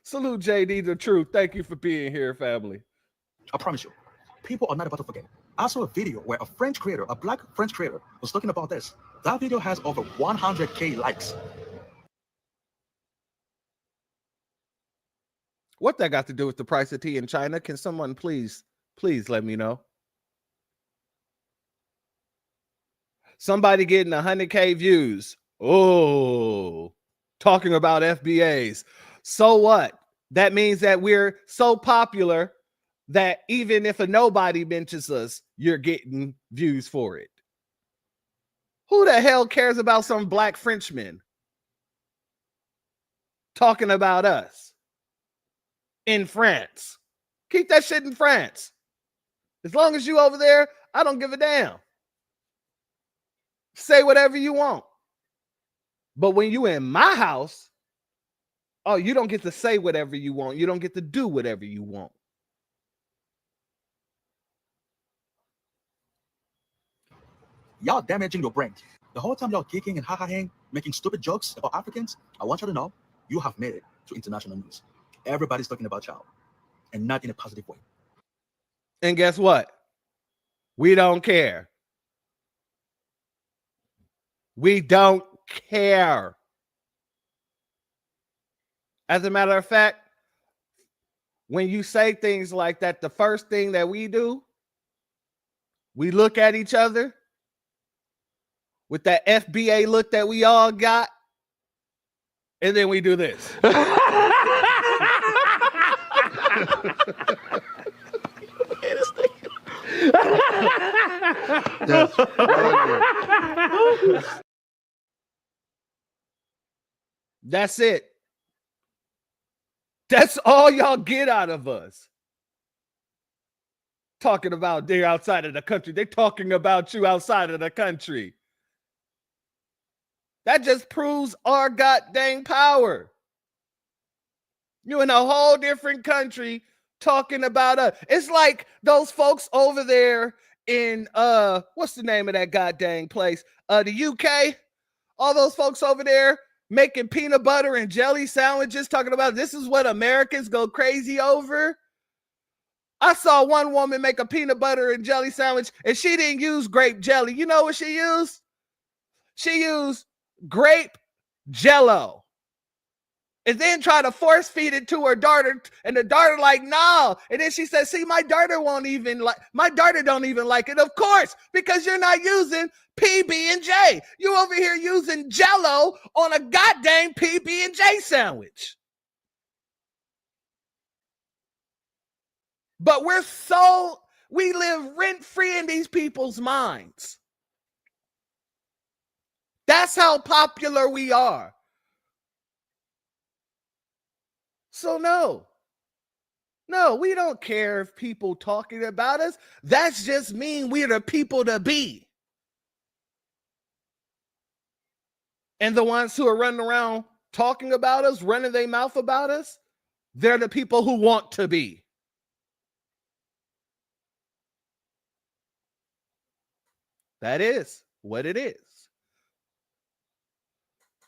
Salute JD the Truth. Thank you for being here, family. I promise you, people are not about to forget. I saw a video where a French creator, a black French creator, was talking about this. That video has over 100K likes. What that got to do with the price of tea in China? Can someone please let me know? Somebody getting 100K views. Oh, talking about FBAs. So what? That means that we're so popular that even if a nobody mentions us, you're getting views for it. Who the hell cares about some black Frenchman talking about us in France? Keep that shit in France. As long as you over there, I don't give a damn. Say whatever you want. But when you in my house, oh, you don't get to say whatever you want. You don't get to do whatever you want. Y'all damaging your brand. The whole time y'all kicking and ha-ha-hang, making stupid jokes about Africans, I want you to know you have made it to international news. Everybody's talking about y'all, and not in a positive way. And guess what? We don't care. We don't care. As a matter of fact, when you say things like that, the first thing that we do, we look at each other with that FBA look that we all got, and then we do this. That's it. That's all y'all get out of us. Talking about they're outside of the country. They're talking about you outside of the country. That just proves our goddamn power. You in a whole different country talking about us. It's like those folks over there in what's the name of that goddamn place? The UK. All those folks over there making peanut butter and jelly sandwiches, talking about this is what Americans go crazy over. I saw one woman make a peanut butter and jelly sandwich, and she didn't use grape jelly. You know what she used? She used grape Jello. And then try to force feed it to her daughter, and the daughter like, no. And then she said, see, my daughter don't even like it. Of course, because you're not using PB&J. You over here using Jello on a goddamn PB&J sandwich. But we live rent-free in these people's minds. That's how popular we are. So no, we don't care if people talking about us. That's just mean we're the people to be. And the ones who are running around talking about us, running their mouth about us, they're the people who want to be. That is what it is.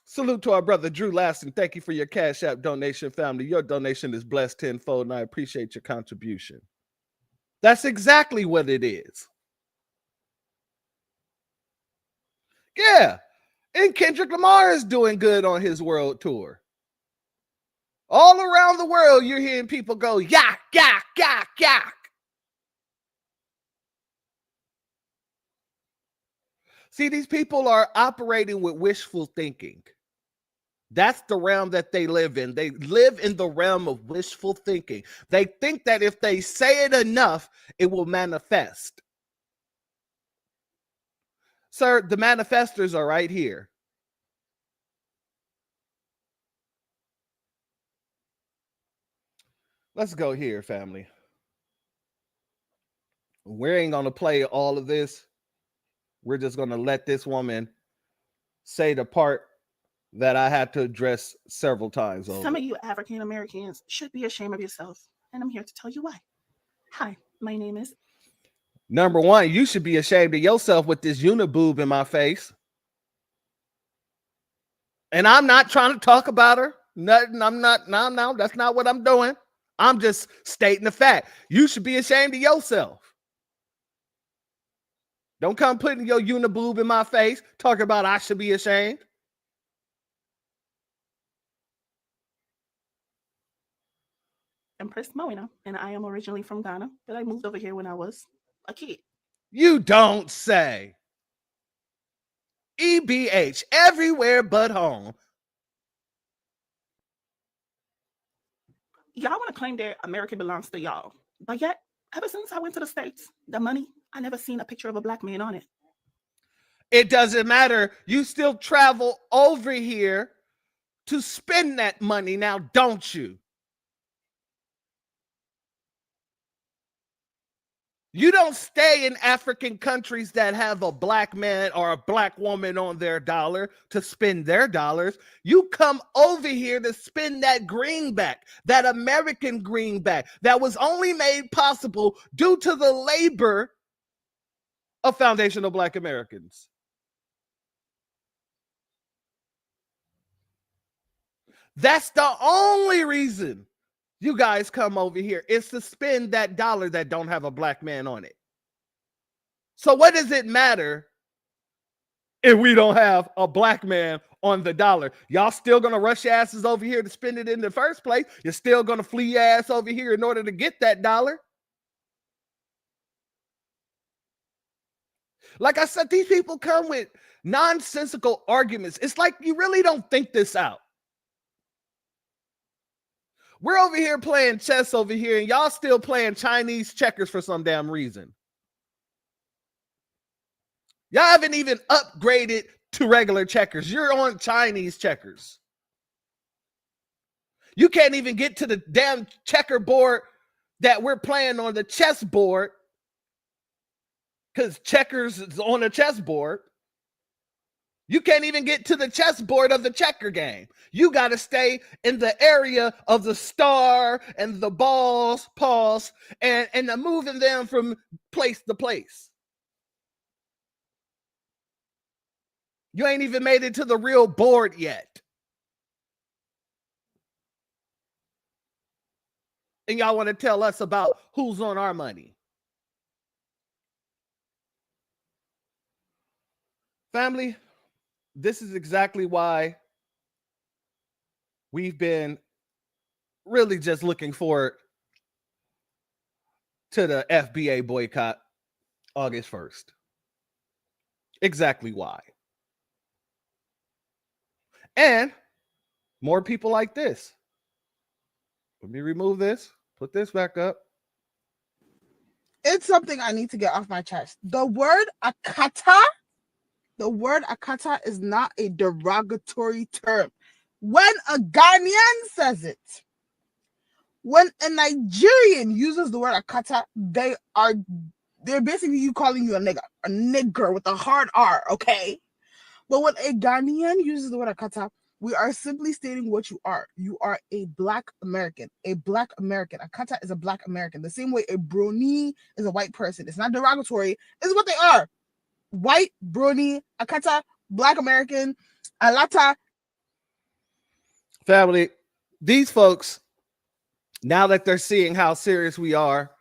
Salute to our brother Drew Laston. Thank you for your Cash App donation, family. Your donation is blessed tenfold, and I appreciate your contribution. That's exactly what it is. Yeah. And Kendrick Lamar is doing good on his world tour. All around the world, you're hearing people go, yak, yak, yak, yak. See, these people are operating with wishful thinking. That's the realm that they live in. They live in the realm of wishful thinking. They think that if they say it enough, it will manifest. Sir, the manifestors are right here. Let's go here, family. We ain't going to play all of this. We're just going to let this woman say the part that I had to address several times over. Some of you African Americans should be ashamed of yourself, and I'm here to tell you why. Hi, my name is... Number one, you should be ashamed of yourself with this uniboob in my face. And I'm not trying to talk about her. Nothing. I'm not. No, that's not what I'm doing. I'm just stating the fact. You should be ashamed of yourself. Don't come putting your uniboob in my face, talking about I should be ashamed. I'm Pris Moina, and I am originally from Ghana, but I moved over here when I was a kid. You don't say. EBH, everywhere but home. Y'all want to claim that America belongs to y'all, but yet, ever since I went to the States, the money, I never seen a picture of a black man on it. It doesn't matter. You still travel over here to spend that money now, don't you? You don't stay in African countries that have a black man or a black woman on their dollar to spend their dollars. You come over here to spend that greenback, that American greenback that was only made possible due to the labor of foundational Black Americans. That's the only reason you guys come over here, is to spend that dollar that don't have a Black man on it. So what does it matter if we don't have a Black man on the dollar? Y'all still gonna rush your asses over here to spend it in the first place. You're still gonna flee your ass over here in order to get that dollar. Like I said, these people come with nonsensical arguments. It's like you really don't think this out. We're over here playing chess over here, and y'all still playing Chinese checkers for some damn reason. Y'all haven't even upgraded to regular checkers. You're on Chinese checkers. You can't even get to the damn checkerboard that we're playing on the chessboard, because checkers is on a chessboard. You can't even get to the chessboard of the checker game. You got to stay in the area of the star and the balls, pawns, and moving them from place to place. You ain't even made it to the real board yet. And y'all want to tell us about who's on our money. Family, this is exactly why we've been really just looking forward to the FBA boycott August 1st. Exactly why. And more people like this. Let me remove this, put this back up. It's something I need to get off my chest. The word akata is not a derogatory term. When a Ghanaian says it, when a Nigerian uses the word akata, they're basically you calling you a nigger with a hard R, okay? But when a Ghanaian uses the word akata, we are simply stating what you are. You are a Black American. A Black American. Akata is a Black American. The same way a brony is a white person. It's not derogatory. It's what they are. White, brony, Akata, Black American, Alata. Family, these folks, now that they're seeing how serious we are,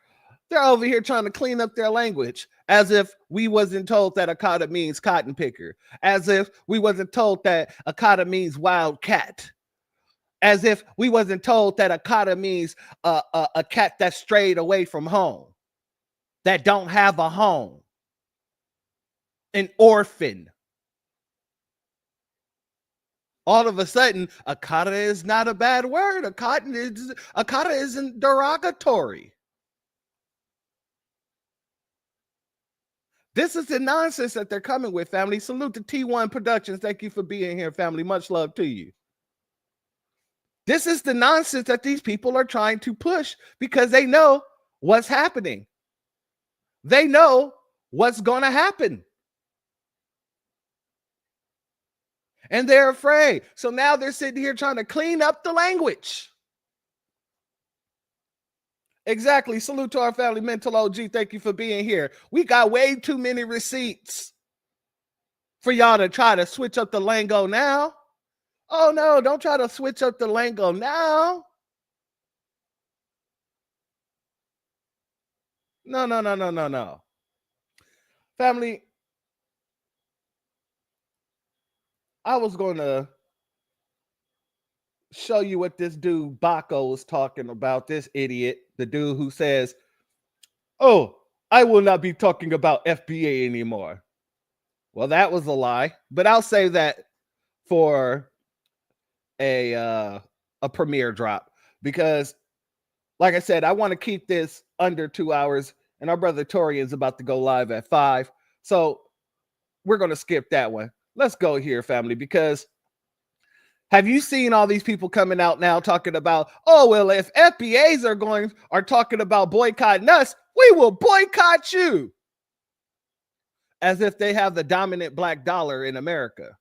they're over here trying to clean up their language, as if we wasn't told that Akata means cotton picker, as if we wasn't told that Akata means wild cat, as if we wasn't told that Akata means a cat that strayed away from home, that don't have a home, an orphan. All of a sudden, Akata is not a bad word. Akata isn't derogatory. This is the nonsense that they're coming with, family. Salute to T1 Productions. Thank you for being here, family. Much love to you. This is the nonsense that these people are trying to push because they know what's happening. They know what's going to happen. And they're afraid. So now they're sitting here trying to clean up the language. Exactly. Salute to our family, Mental OG. Thank you for being here. We got way too many receipts for y'all to try to switch up the lingo now. Oh, no, don't try to switch up the lingo now. No. Family, I was going to show you what this dude Baco was talking about, this idiot, the dude who says, oh, I will not be talking about FBA anymore. Well, that was a lie, but I'll save that for a premiere drop because, like I said, I want to keep this under 2 hours, and our brother Torian is about to go live at 5, so we're going to skip that one. Let's go here, family, because have you seen all these people coming out now talking about, oh, well, if FBAs are talking about boycotting us, we will boycott you. As if they have the dominant black dollar in America.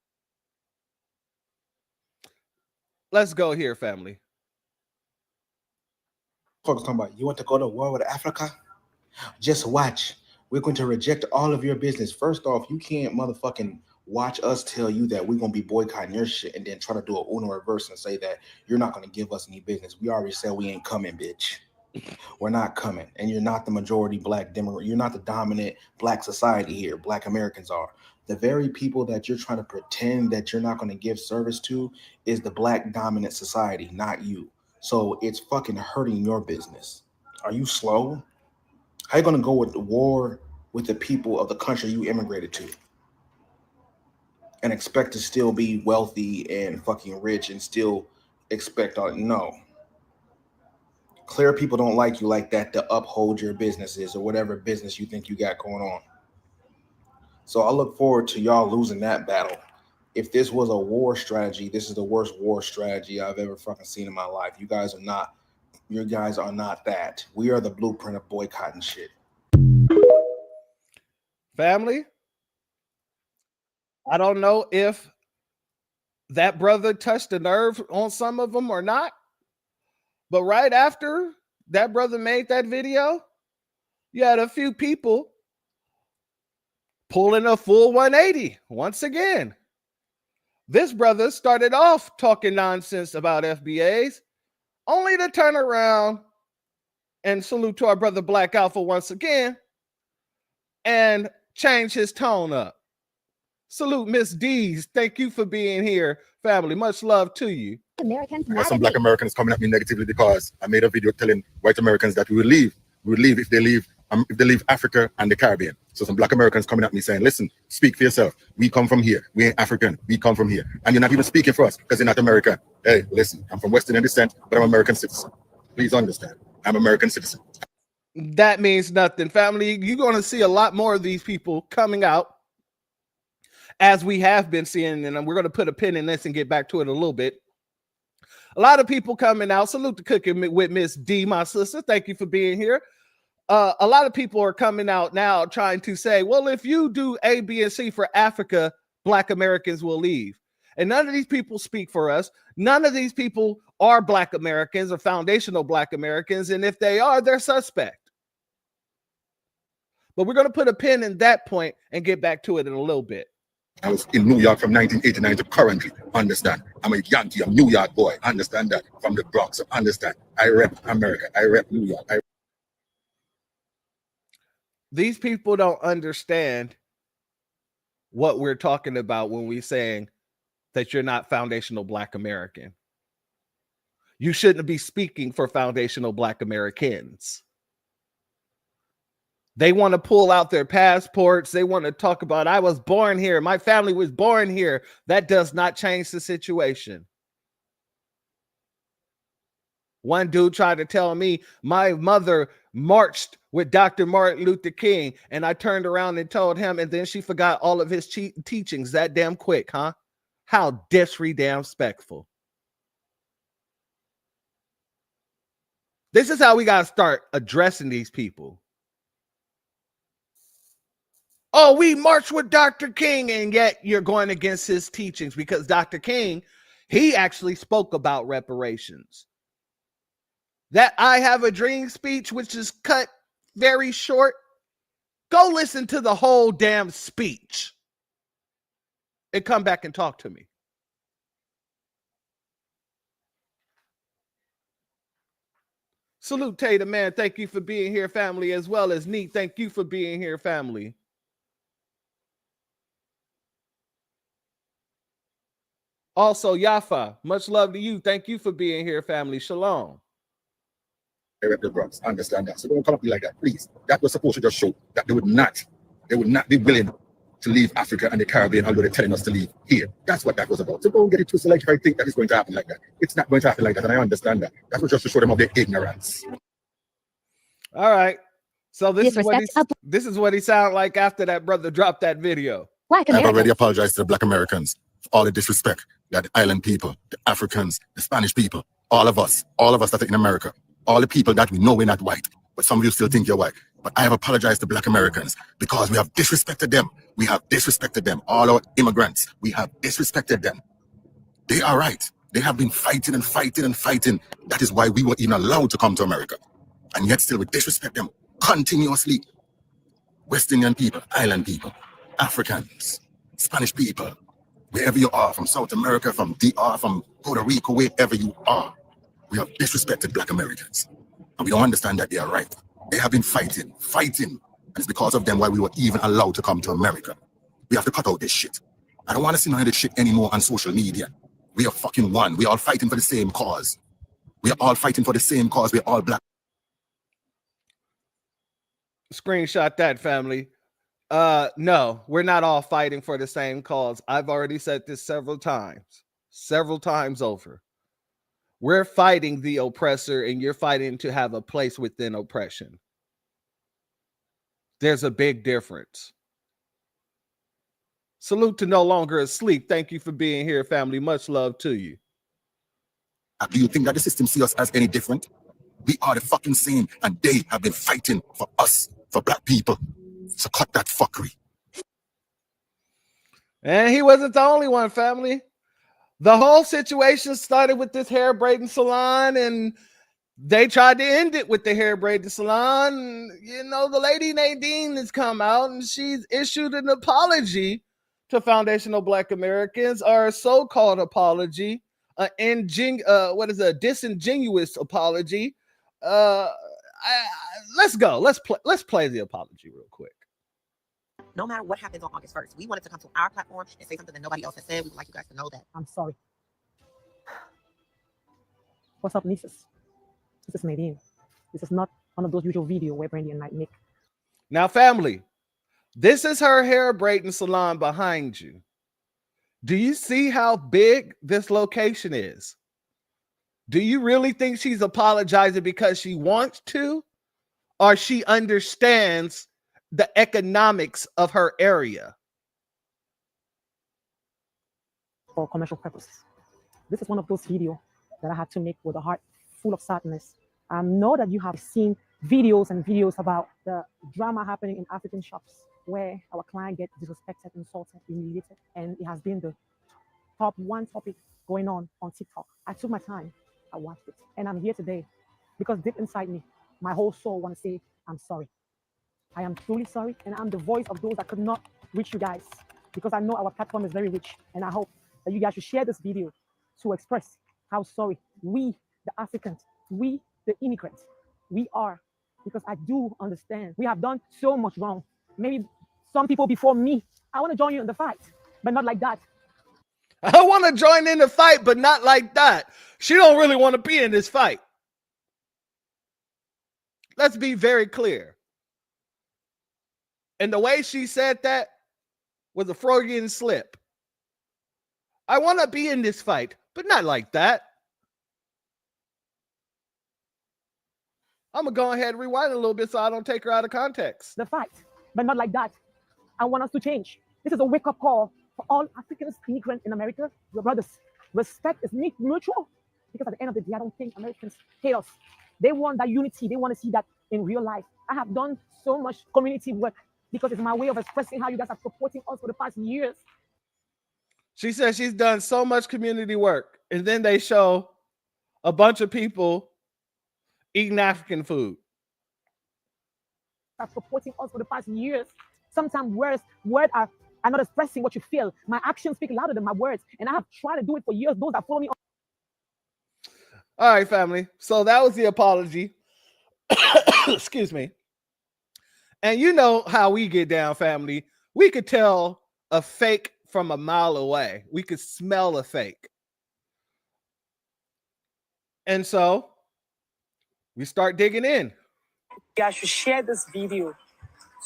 Let's go here, family. Folks talking about, you want to go to war with Africa? Just watch. We're going to reject all of your business. First off, you can't motherfucking watch us tell you that we're going to be boycotting your shit and then try to do a Uno reverse and say that you're not going to give us any business. We already said we ain't coming, bitch. We're not coming. And you're not the majority black Democrat. You're not the dominant black society here. Black Americans are. The very people that you're trying to pretend that you're not going to give service to is the black dominant society, not you. So it's fucking hurting your business. Are you slow? How you going to go with the war with the people of the country you immigrated to and expect to still be wealthy and fucking rich and still expect no. Clear people don't like you like that to uphold your businesses or whatever business you think you got going on. So I look forward to y'all losing that battle. If this was a war strategy, this is the worst war strategy I've ever fucking seen in my life. You guys are not that. We are the blueprint of boycotting shit. Family, I don't know if that brother touched a nerve on some of them or not. But right after that brother made that video, you had a few people pulling a full 180 once again. This brother started off talking nonsense about FBAs, only to turn around and salute to our brother Black Alpha once again and change his tone up. Salute Miss D's. Thank you for being here, family. Much love to you. Some black Americans coming at me negatively because I made a video telling white Americans that we will leave if they leave Africa and the Caribbean. So some black Americans coming at me saying, listen, speak for yourself. We come from here. We ain't African. We come from here. And you're not even speaking for us because you're not American. Hey, listen, I'm from West Indian descent, but I'm American citizen. Please understand. I'm American citizen. That means nothing, family. You're going to see a lot more of these people coming out as we have been seeing, and we're going to put a pin in this and get back to it a little bit. A lot of people coming out. Salute to Cooking with Miss D, my sister. Thank you for being here. A lot of people are coming out now trying to say, well, if you do A, B, and C for Africa, Black Americans will leave. And none of these people speak for us. None of these people are Black Americans or foundational Black Americans. And if they are, they're suspect. But we're going to put a pin in that point and get back to it in a little bit. I was in New York from 1989 to currently. Understand? I'm a Yankee, I'm a New York boy. Understand that? From the Bronx. Understand? I rep America. I rep New York. These people don't understand what we're talking about when we're saying that you're not foundational Black American. You shouldn't be speaking for foundational Black Americans. They want to pull out their passports. They want to talk about, I was born here. My family was born here. That does not change the situation. One dude tried to tell me my mother marched with Dr. Martin Luther King, and I turned around and told him, and then she forgot all of his teachings that damn quick, huh? How disrespectful. This is how we got to start addressing these people. Oh, we marched with Dr. King, and yet you're going against his teachings because Dr. King, he actually spoke about reparations. That I Have a Dream speech, which is cut very short, go listen to the whole damn speech and come back and talk to me. Salute Tater, man. Thank you for being here, family, as well as Neat. Thank you for being here, family. Also, Yafa, much love to you. Thank you for being here, family. Shalom. I rep the Bronx. Understand that. So don't come up like that, please. That was supposed to just show that they would not be willing to leave Africa and the Caribbean, although they're telling us to leave here. That's what that was about. So don't get it twisted like if I think that it's going to happen like that. It's not going to happen like that, and I understand that. That was just to show them of their ignorance. All right. So this is what he sounded like after that brother dropped that video. I've already apologized to the Black Americans for all the disrespect that the island people, the Africans, the Spanish people, all of us that are in America, all the people that we know we're not white, but some of you still think you're white. But I have apologized to Black Americans because we have disrespected them. We have disrespected them. All our immigrants, we have disrespected them. They are right. They have been fighting and fighting and fighting. That is why we were even allowed to come to America. And yet still we disrespect them continuously. West Indian people, island people, Africans, Spanish people, wherever you are, from South America, from DR, from Puerto Rico, wherever you are, we have disrespected Black Americans. And we don't understand that they are right. They have been fighting. And it's because of them why we were even allowed to come to America. We have to cut out this shit. I don't want to see none of this shit anymore on social media. We are fucking one. We are all fighting for the same cause. We are all fighting for the same cause. We're all Black. Screenshot that, family. No, we're not all fighting for the same cause. I've already said this several times over. We're fighting the oppressor, and you're fighting to have a place within oppression. There's a big difference. Salute to No Longer Asleep. Thank you for being here, family. Much love to you. Do you think that the system sees us as any different? We are the fucking same, and they have been fighting for us, for Black people. So cut that fuckery. And he wasn't the only one, family. The whole situation started with this hair braiding salon, and they tried to end it with the hair braiding salon. You know, the lady Nadine has come out and she's issued an apology to foundational Black Americans, or a so-called apology, a disingenuous apology. Let's go. Let's play the apology real quick. No matter what happens on August 1st, we wanted to come to our platform and say something that nobody else has said. We would like you guys to know that. I'm sorry. What's up, nieces? This is Nadine. This is not one of those usual videos where Brandy and I make. Now, family, this is her hair braiding salon behind you. Do you see how big this location is? Do you really think she's apologizing because she wants to, or she understands the economics of her area? For commercial purposes. This is one of those videos that I had to make with a heart full of sadness. I know that you have seen videos about the drama happening in African shops where our client gets disrespected, insulted, humiliated, and it has been the top one topic going on TikTok. I took my time, I watched it, and I'm here today because deep inside me, my whole soul wants to say, I'm sorry. I am truly sorry, and I'm the voice of those that could not reach you guys because I know our platform is very rich, and I hope that you guys should share this video to express how sorry we, the Africans, we, the immigrants, we are, because I do understand we have done so much wrong. Maybe some people before me, I want to join you in the fight, but not like that. I want to join in the fight, but not like that. She don't really want to be in this fight. Let's be very clear. And the way she said that was a Freudian slip. I want to be in this fight, but not like that. I'm going to go ahead and rewind a little bit so I don't take her out of context. The fight, but not like that. I want us to change. This is a wake-up call for all Africans, immigrants in America. Your brothers, respect is mutual, because at the end of the day, I don't think Americans hate us. They want that unity. They want to see that in real life. I have done so much community work because it's my way of expressing how you guys are supporting us for the past years. She says she's done so much community work, and then they show a bunch of people eating African food. Are supporting us for the past years. Sometimes words are not expressing what you feel. My actions speak louder than my words, and I have tried to do it for years. Those that follow me. All right, family. So that was the apology. Excuse me. And you know how we get down, family. We could tell a fake from a mile away. We could smell a fake. And so we start digging in. You guys should share this video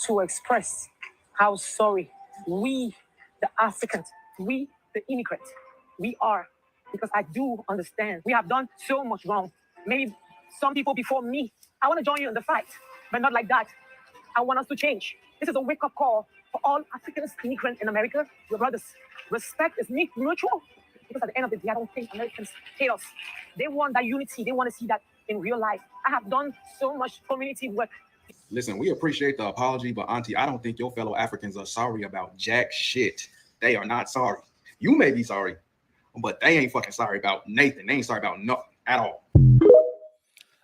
to express how sorry we, the Africans, we, the immigrants, we are. Because I do understand we have done so much wrong. Maybe some people before me, I want to join you in the fight, but not like that. I want us to change. This is a wake-up call for all Africans, immigrants in America. Your brothers, respect is mutual. Because at the end of the day, I don't think Americans hate us. They want that unity. They want to see that in real life. I have done so much community work. Listen, we appreciate the apology, but Auntie, I don't think your fellow Africans are sorry about jack shit. They are not sorry. You may be sorry, but they ain't fucking sorry about Nathan. They ain't sorry about nothing at all.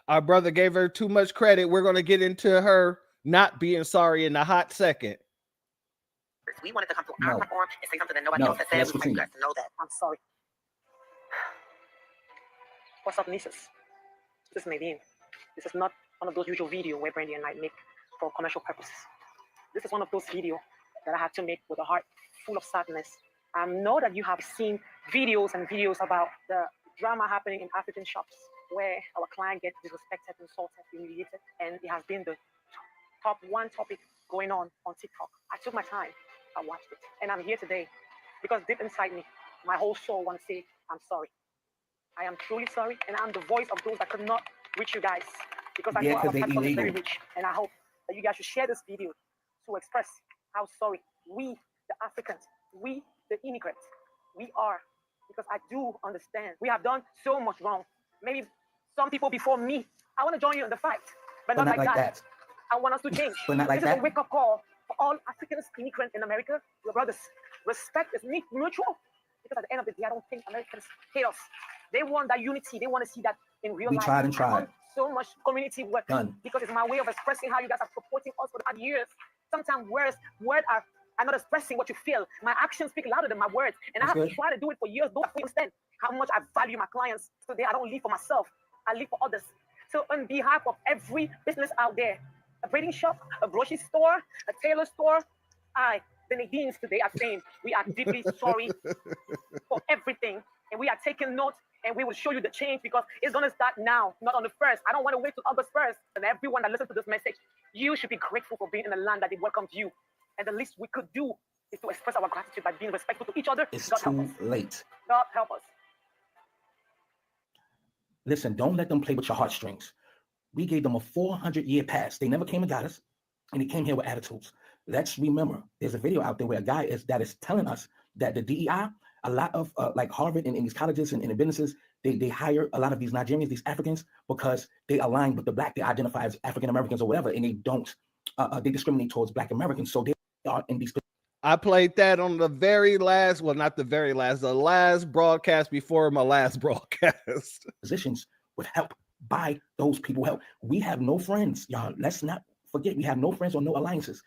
Our brother gave her too much credit. We're going to get into her not being sorry in a hot second. We wanted to come to our platform and say something that nobody else has said. We would like you guys to know that. I'm sorry. What's up, nieces? This is Nadine. This is not one of those usual videos where Brandy and I make for commercial purposes. This is one of those videos that I had to make with a heart full of sadness. I know that you have seen videos and videos about the drama happening in African shops where our client gets disrespected, insulted, humiliated, and it has been the top one topic going on TikTok. I took my time, I watched it, and I'm here today because deep inside me, my whole soul wants to say, I'm sorry. I am truly sorry, and I'm the voice of those that could not reach you guys because I know our platform is very rich, and I hope that you guys should share this video to express how sorry we, the Africans, we, the immigrants, we are, because I do understand we have done so much wrong. Maybe some people before me, I want to join you in the fight, but not like that. I want us to change. But not like this that. is a wake-up call for all Africans, immigrants in America. Your brothers, respect is mutual, because at the end of the day, I don't think Americans hate us. They want that unity. They want to see that in real life. Tried and tried. I want so much community work Done. because it's my way of expressing how you guys are supporting us for the past years. Sometimes words are not expressing what you feel. My actions speak louder than my words, and That's I have good. tried to do it for years. Don't understand how much I value my clients. Today, I don't live for myself. I live for others. So, on behalf of every business out there, a braiding shop, a grocery store, a tailor store, the Nadines today are saying we are deeply sorry for everything, and we are taking note, and we will show you the change because it's going to start now, not on the 1st. I don't want to wait till August 1st. And everyone that listens to this message, you should be grateful for being in a land that they welcomed you. And the least we could do is to express our gratitude by being respectful to each other. It's God help too us. late. God help us. Listen, don't let them play with your heartstrings. We gave them a 400-year pass. They never came and got us, and they came here with attitudes. Let's remember, there's a video out there where a guy is telling us that the DEI, a lot of like Harvard and these colleges and the businesses, they hire a lot of these Nigerians, these Africans, because they align with the black, they identify as African Americans or whatever, and they don't, they discriminate towards Black Americans. So they are in these. I played that on the very last, well, not the very last, the last broadcast before my last broadcast. Positions with help by those people help. We have no friends, y'all. Let's not forget, we have no friends or no alliances.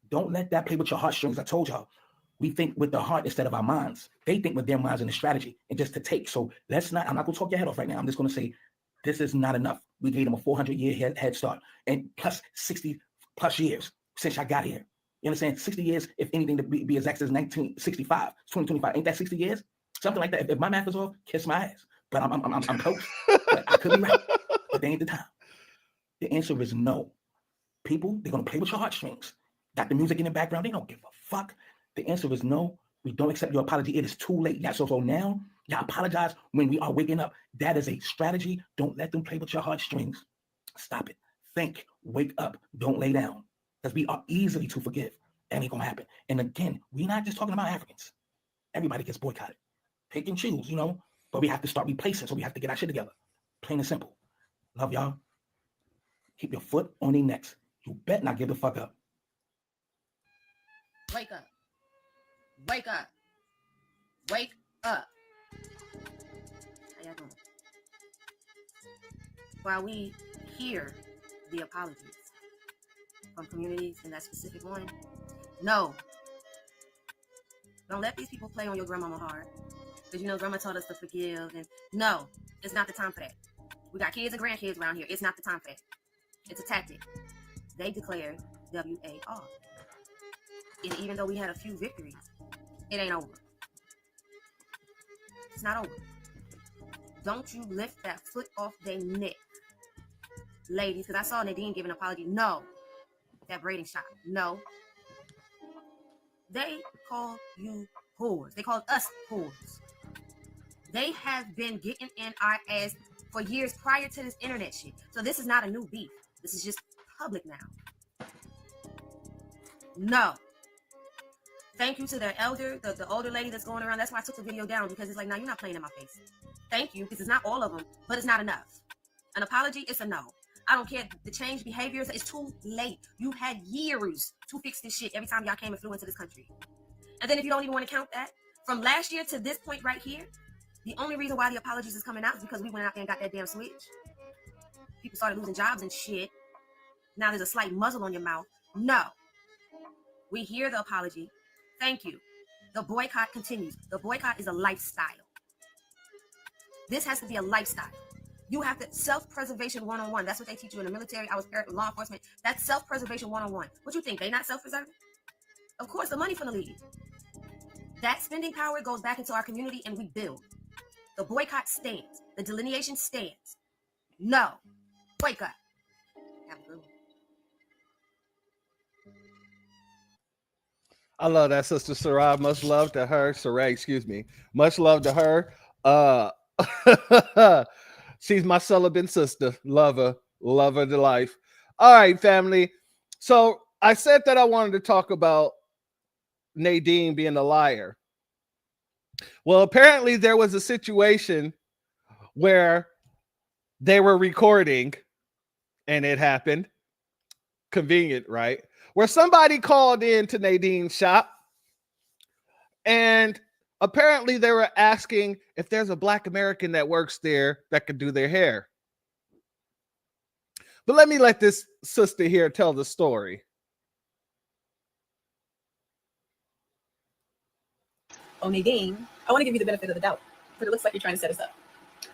Don't let that play with your heartstrings. I told y'all, we think with the heart instead of our minds. They think with their minds and the strategy and just to take. So let's not, I'm not gonna talk your head off right now. I'm just gonna say, this is not enough. We gave them a 400-year head start and plus 60 plus years since I got here. You understand? 60 years, if anything, to be exact, is 1965, 2025. Ain't that 60 years? Something like that. If my math is off, kiss my ass. But I'm close. But I could be right. But they ain't the time. The answer is no. People, they're gonna play with your heartstrings. Got the music in the background. They don't give a fuck. The answer is no. We don't accept your apology. It is too late. Yeah, so now, y'all apologize when we are waking up. That is a strategy. Don't let them play with your heartstrings. Stop it. Think. Wake up. Don't lay down. Because we are easily to forgive. That ain't gonna happen. And again, we're not just talking about Africans. Everybody gets boycotted. Pick and choose, you know. But we have to start replacing. So we have to get our shit together. Plain and simple. Love y'all. Keep your foot on their necks. You bet not give the fuck up. Wake up. Wake up. Wake up. How y'all doing? While we hear the apologies from communities in that specific one, no. Don't let these people play on your grandmama heart. Because you know grandma taught us to forgive. And no, it's not the time for that. We got kids and grandkids around here. It's not the time for that. It's a tactic. They declared WAR. And even though we had a few victories, it ain't over. It's not over. Don't you lift that foot off their neck. Ladies, because I saw Nadine give an apology. No. That braiding shop. No. They call you whores. They called us whores. They have been getting in our ass for years prior to this internet shit. So this is not a new beef. This is just public now. No. Thank you to the elder, the older lady that's going around. That's why I took the video down, because it's like, now you're not playing in my face. Thank you, because it's not all of them, but it's not enough. An apology, it's a no. I don't care. The change behaviors, it's too late. You had years to fix this shit every time y'all came and flew into this country. And then if you don't even want to count that, from last year to this point right here, the only reason why the apologies is coming out is because we went out there and got that damn switch. People started losing jobs and shit. Now there's a slight muzzle on your mouth. No. We hear the apology. Thank you. The boycott continues. The boycott is a lifestyle. This has to be a lifestyle. You have to self-preservation 101. That's what they teach you in the military. I was law enforcement. That's self-preservation 101. What you think? They not self-preserving? Of course, the money from the league. That spending power goes back into our community and we build. The boycott stands. The delineation stands. No. Boycott. Have a good one. I love that, Sister Sarai. Much love to her. Sarai, excuse me. Much love to her. She's my celibate sister. Love her to life. All right, family. So I said that I wanted to talk about Nadine being a liar. Well, apparently there was a situation where they were recording and it happened. Convenient, right? Where somebody called in to Nadine's shop and apparently they were asking if there's a Black American that works there that could do their hair. But let me let this sister here tell the story. Oh, Nadine, I want to give you the benefit of the doubt, but it looks like you're trying to set us up.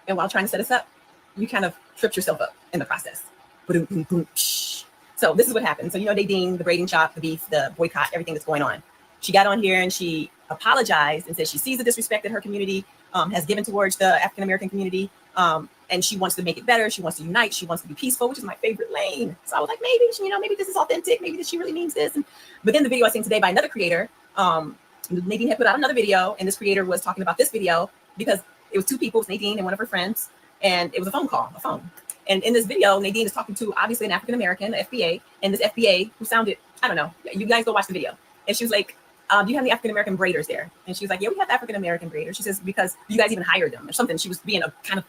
And while trying to set us up, you kind of tripped yourself up in the process. Boom, boom, boom, psh. So this is what happened. So, you know, Nadine, the braiding shop, the beef, the boycott, everything that's going on. She got on here and she apologized and said she sees the disrespect that her community has given towards the African-American community. And she wants to make it better. She wants to unite. She wants to be peaceful, which is my favorite lane. So I was like, maybe, maybe this is authentic. Maybe this, she really means this. But then the video I seen today by another creator, Nadine had put out another video, and this creator was talking about this video because it was two people, it was Nadine and one of her friends, and it was a phone. And in this video, Nadine is talking to obviously an African-American, FBA, and this FBA who sounded, I don't know, you guys go watch the video. And she was like, do you have any African-American braiders there? And she was like, yeah, we have African-American braiders. She says, because you guys even hired them or something. She was being a kind of,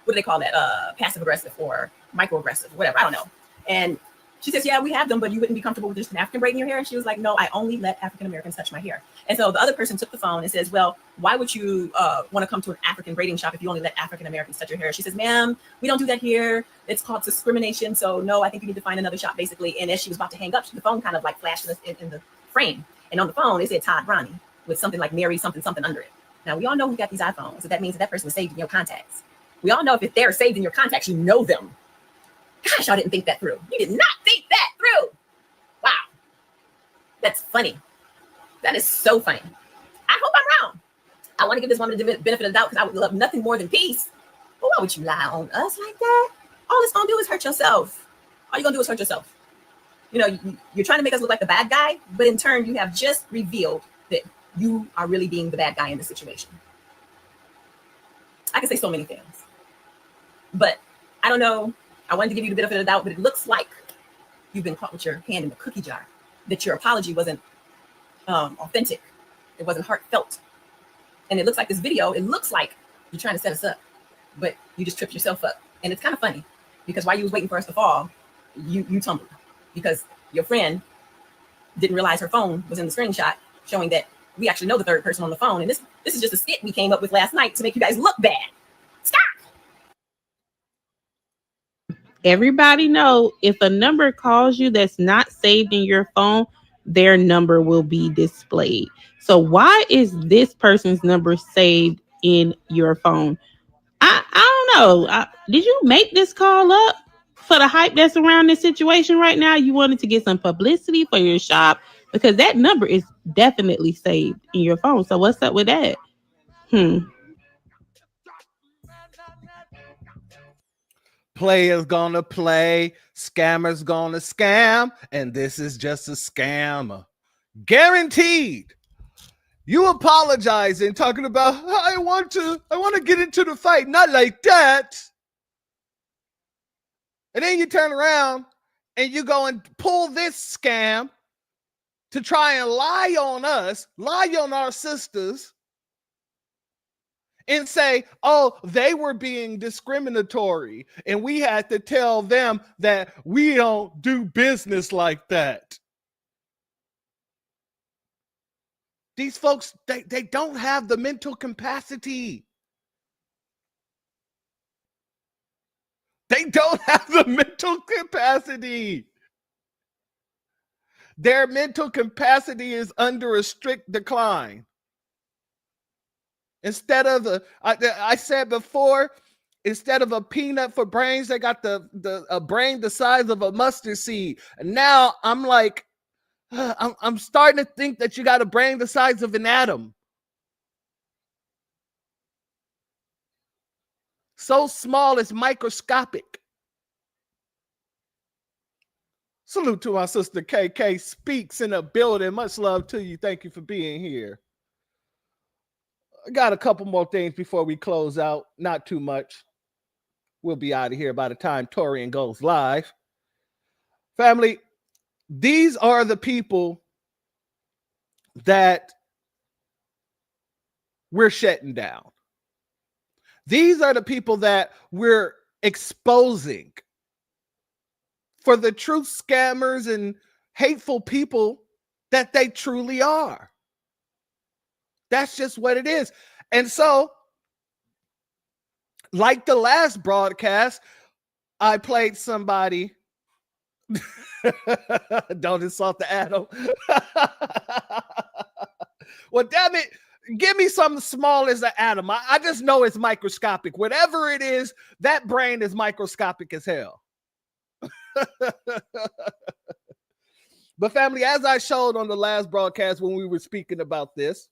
what do they call that? Passive-aggressive or microaggressive, whatever, I don't know. And she says, yeah, we have them, but you wouldn't be comfortable with just an African braiding your hair? And she was like, no, I only let African-Americans touch my hair. And so the other person took the phone and says, well, why would you want to come to an African braiding shop if you only let African-Americans touch your hair? She says, ma'am, we don't do that here. It's called discrimination. So no, I think you need to find another shop, basically. And as she was about to hang up, the phone kind of like flashed in the frame. And on the phone, it said Todd Ronnie with something like Mary something under it. Now, we all know who got these iPhones. So that means that person was saved in your contacts. We all know if they're saved in your contacts, you know them. Gosh, I didn't think that through. You did not think that through. Wow. That's funny. That is so funny. I hope I'm wrong. I want to give this woman the benefit of the doubt because I would love nothing more than peace. But why would you lie on us like that? All it's going to do is hurt yourself. All you're going to do is hurt yourself. You know, you're trying to make us look like the bad guy, but in turn, you have just revealed that you are really being the bad guy in this situation. I can say so many things, but I don't know. I wanted to give you the benefit of the doubt, but it looks like you've been caught with your hand in the cookie jar, that your apology wasn't authentic. It wasn't heartfelt. And it looks like this video, it looks like you're trying to set us up, but you just tripped yourself up. And it's kind of funny because while you was waiting for us to fall, you tumbled because your friend didn't realize her phone was in the screenshot showing that we actually know the third person on the phone. And this is just a skit we came up with last night to make you guys look bad. Stop. Everybody know if a number calls you that's not saved in your phone, their number will be displayed. So why is this person's number saved in your phone? I don't know. Did you make this call up for the hype that's around this situation right now? You wanted to get some publicity for your shop because that number is definitely saved in your phone. So what's up with that? Players gonna play, scammers gonna scam, and this is just a scammer. Guaranteed. You apologizing, talking about I want to get into the fight, not like that. And then you turn around and you go and pull this scam to try and lie on us, lie on our sisters, and say, oh, they were being discriminatory, and we had to tell them that we don't do business like that. These folks, they don't have the mental capacity. They don't have the mental capacity. Their mental capacity is under a strict decline. Instead of I said before, instead of a peanut for brains, they got a brain the size of a mustard seed. And now I'm like, I'm starting to think that you got a brain the size of an atom. So small, it's microscopic. Salute to my sister KK Speaks in the building. Much love to you. Thank you for being here. I got a couple more things before we close out. Not too much. We'll be out of here by the time Torian goes live. Family, these are the people that we're shutting down. These are the people that we're exposing for the truth scammers and hateful people that they truly are. That's just what it is. And so, like the last broadcast, I played somebody. Don't insult the atom. Well, damn it. Give me something small as an atom. I just know it's microscopic. Whatever it is, that brain is microscopic as hell. But family, as I showed on the last broadcast when we were speaking about this,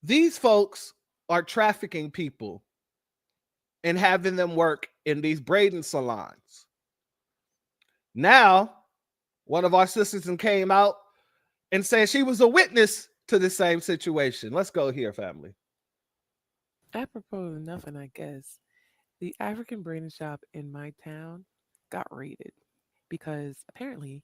these folks are trafficking people and having them work in these braiding salons. Now, one of our sisters came out and said she was a witness to the same situation. Let's go here, family. Apropos of nothing, I guess, the African braiding shop in my town got raided because apparently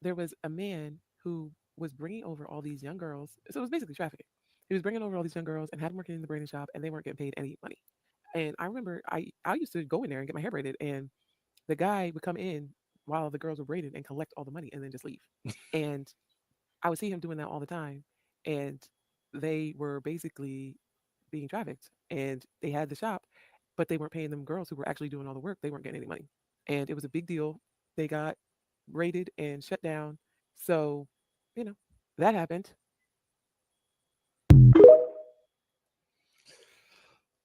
there was a man who was bringing over all these young girls. So it was basically trafficking. He was bringing over all these young girls and had them working in the braiding shop, and they weren't getting paid any money. And I remember I used to go in there and get my hair braided, and the guy would come in while the girls were braided and collect all the money and then just leave. And I would see him doing that all the time. And they were basically being trafficked, and they had the shop, but they weren't paying them girls who were actually doing all the work. They weren't getting any money. And it was a big deal. They got raided and shut down. So, that happened.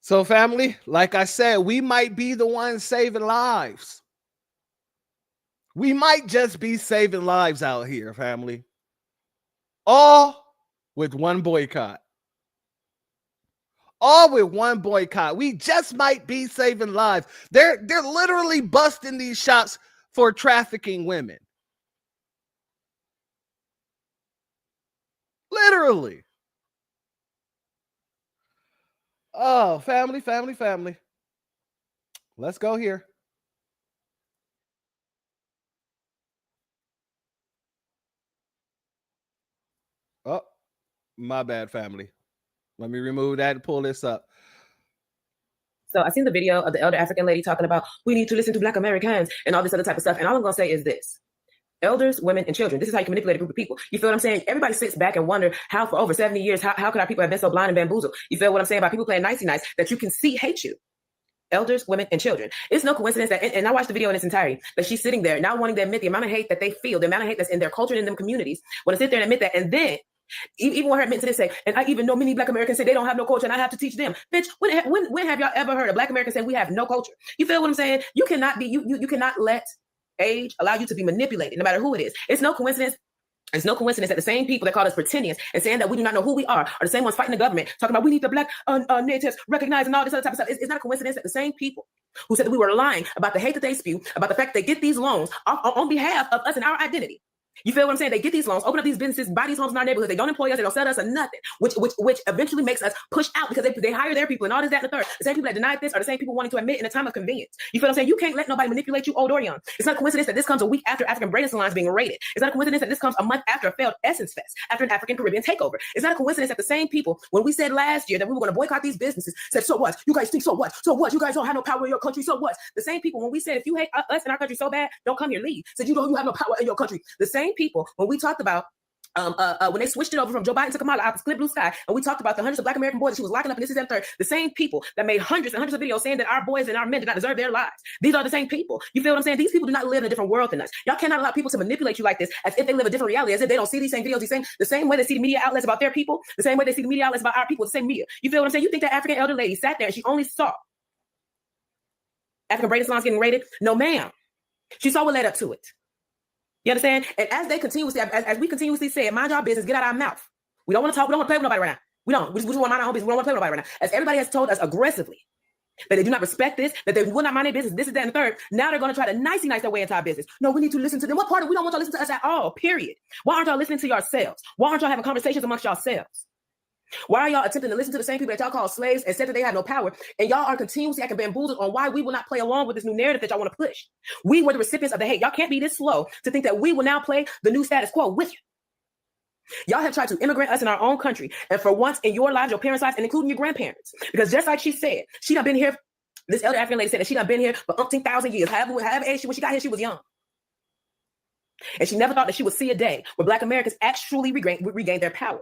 So, family, like I said, we might be the ones saving lives. We might just be saving lives out here, family. All with one boycott. All with one boycott. We just might be saving lives. They're literally busting these shops for trafficking women. Literally. Oh, family. Let's go here. Oh, my bad, family. Let me remove that and pull this up. So I seen the video of the elder African lady talking about we need to listen to Black Americans and all this other type of stuff. And all I'm going to say is this. Elders, women, and children. This is how you can manipulate a group of people. You feel what I'm saying? Everybody sits back and wonder how for over 70 years, how could our people have been so blind and bamboozled? You feel what I'm saying about people playing nicey nice that you can see hate you. Elders, women, and children. It's no coincidence that, and I watched the video in its entirety, that she's sitting there not wanting to admit the amount of hate that they feel, the amount of hate that's in their culture and in them communities, want to sit there and admit that. And then, even when her admitting to this, say, and I even know many Black Americans say they don't have no culture and I have to teach them. Bitch, when have y'all ever heard a Black American say we have no culture? You feel what I'm saying? You cannot be, you cannot let age allow you to be manipulated, no matter who it is. It's no coincidence. It's no coincidence that the same people that call us pretendians and saying that we do not know who we are the same ones fighting the government, talking about we need the Black natives recognized and all this other type of stuff. It's not a coincidence that the same people who said that we were lying about the hate that they spew, about the fact that they get these loans on behalf of us and our identity. You feel what I'm saying? They get these loans, open up these businesses, buy these homes in our neighborhood. They don't employ us. They don't sell us or nothing, which eventually makes us push out because they hire their people and all this, that, and the third. The same people that denied this are the same people wanting to admit in a time of convenience. You feel what I'm saying? You can't let nobody manipulate you, old or young. It's not a coincidence that this comes a week after African braiding salons being raided. It's not a coincidence that this comes a month after a failed Essence Fest, after an African Caribbean takeover. It's not a coincidence that the same people, when we said last year that we were going to boycott these businesses, said, so what? You guys think so what? So what? You guys don't have no power in your country, so what? The same people, when we said, if you hate us in our country so bad, don't come here, leave. Said, you have no power in your country. The same people, when we talked about When they switched it over from Joe Biden to Kamala out the split blue sky, and we talked about the hundreds of Black American boys that she was locking up, and this is that third, the same people that made hundreds and hundreds of videos saying that our boys and our men did not deserve their lives. These are the same people. You feel what I'm saying? These people do not live in a different world than us. Y'all cannot allow people to manipulate you like this as if they live a different reality, as if they don't see these same videos, the same way they see the media outlets about their people, the same way they see the media outlets about our people, the same media. You feel what I'm saying? You think that African elder lady sat there and she only saw African braided salons getting raided? No, ma'am. She saw what led up to it. You understand? And as they continuously, as we continuously say, mind your business, get out of our mouth. We don't want to talk. We don't want to play with nobody right now. We don't. We just want to mind our own business. We don't want to play with nobody right now. As everybody has told us aggressively that they do not respect this, that they will not mind their business, this is that and the third. Now they're going to try to nicey nice their way into our business. No, we need to listen to them. What part of we don't want y'all to listen to us at all, period. Why aren't y'all listening to yourselves? Why aren't y'all having conversations amongst yourselves? Why are y'all attempting to listen to the same people that y'all call slaves and said that they have no power? And y'all are continuously acting bamboozled on why we will not play along with this new narrative that y'all want to push. We were the recipients of the hate. Y'all can't be this slow to think that we will now play the new status quo with you. Y'all have tried to immigrate us in our own country. And for once in your lives, your parents' lives, and including your grandparents. Because just like she said, she done been here. This elder African lady said that she done been here for umpteen thousand years. However age when she got here, she was young. And she never thought that she would see a day where Black Americans actually regain their power.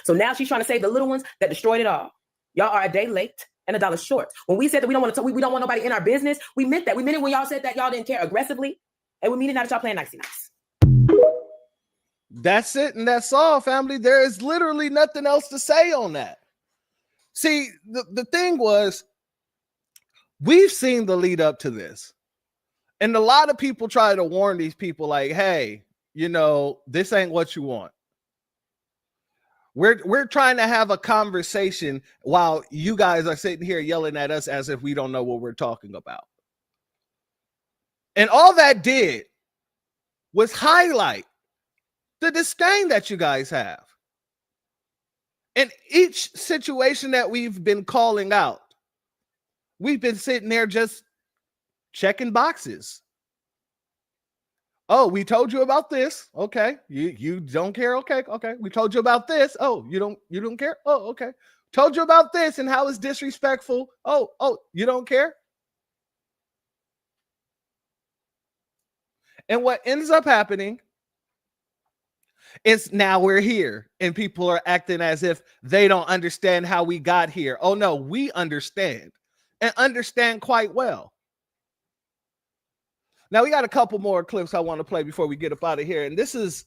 So now she's trying to save the little ones that destroyed it all. Y'all are a day late and $1 short. When we said that we don't want to talk, we don't want nobody in our business, we meant that. We meant it when y'all said that y'all didn't care aggressively. And we mean it now that y'all playing nicey nice. That's it, and that's all, family. There is literally nothing else to say on that. See, the thing was, we've seen the lead up to this. And a lot of people try to warn these people like, hey, you know, this ain't what you want. We're trying to have a conversation while you guys are sitting here yelling at us as if we don't know what we're talking about. And all that did was highlight the disdain that you guys have. And each situation that we've been calling out, we've been sitting there just checking boxes. Oh, we told you about this. Okay. You don't care. Okay. We told you about this. Oh, you don't care. Oh, okay. Told you about this and how it's disrespectful. Oh, you don't care. And what ends up happening is now we're here and people are acting as if they don't understand how we got here. Oh no, we understand and understand quite well. Now, we got a couple more clips I want to play before we get up out of here. And this is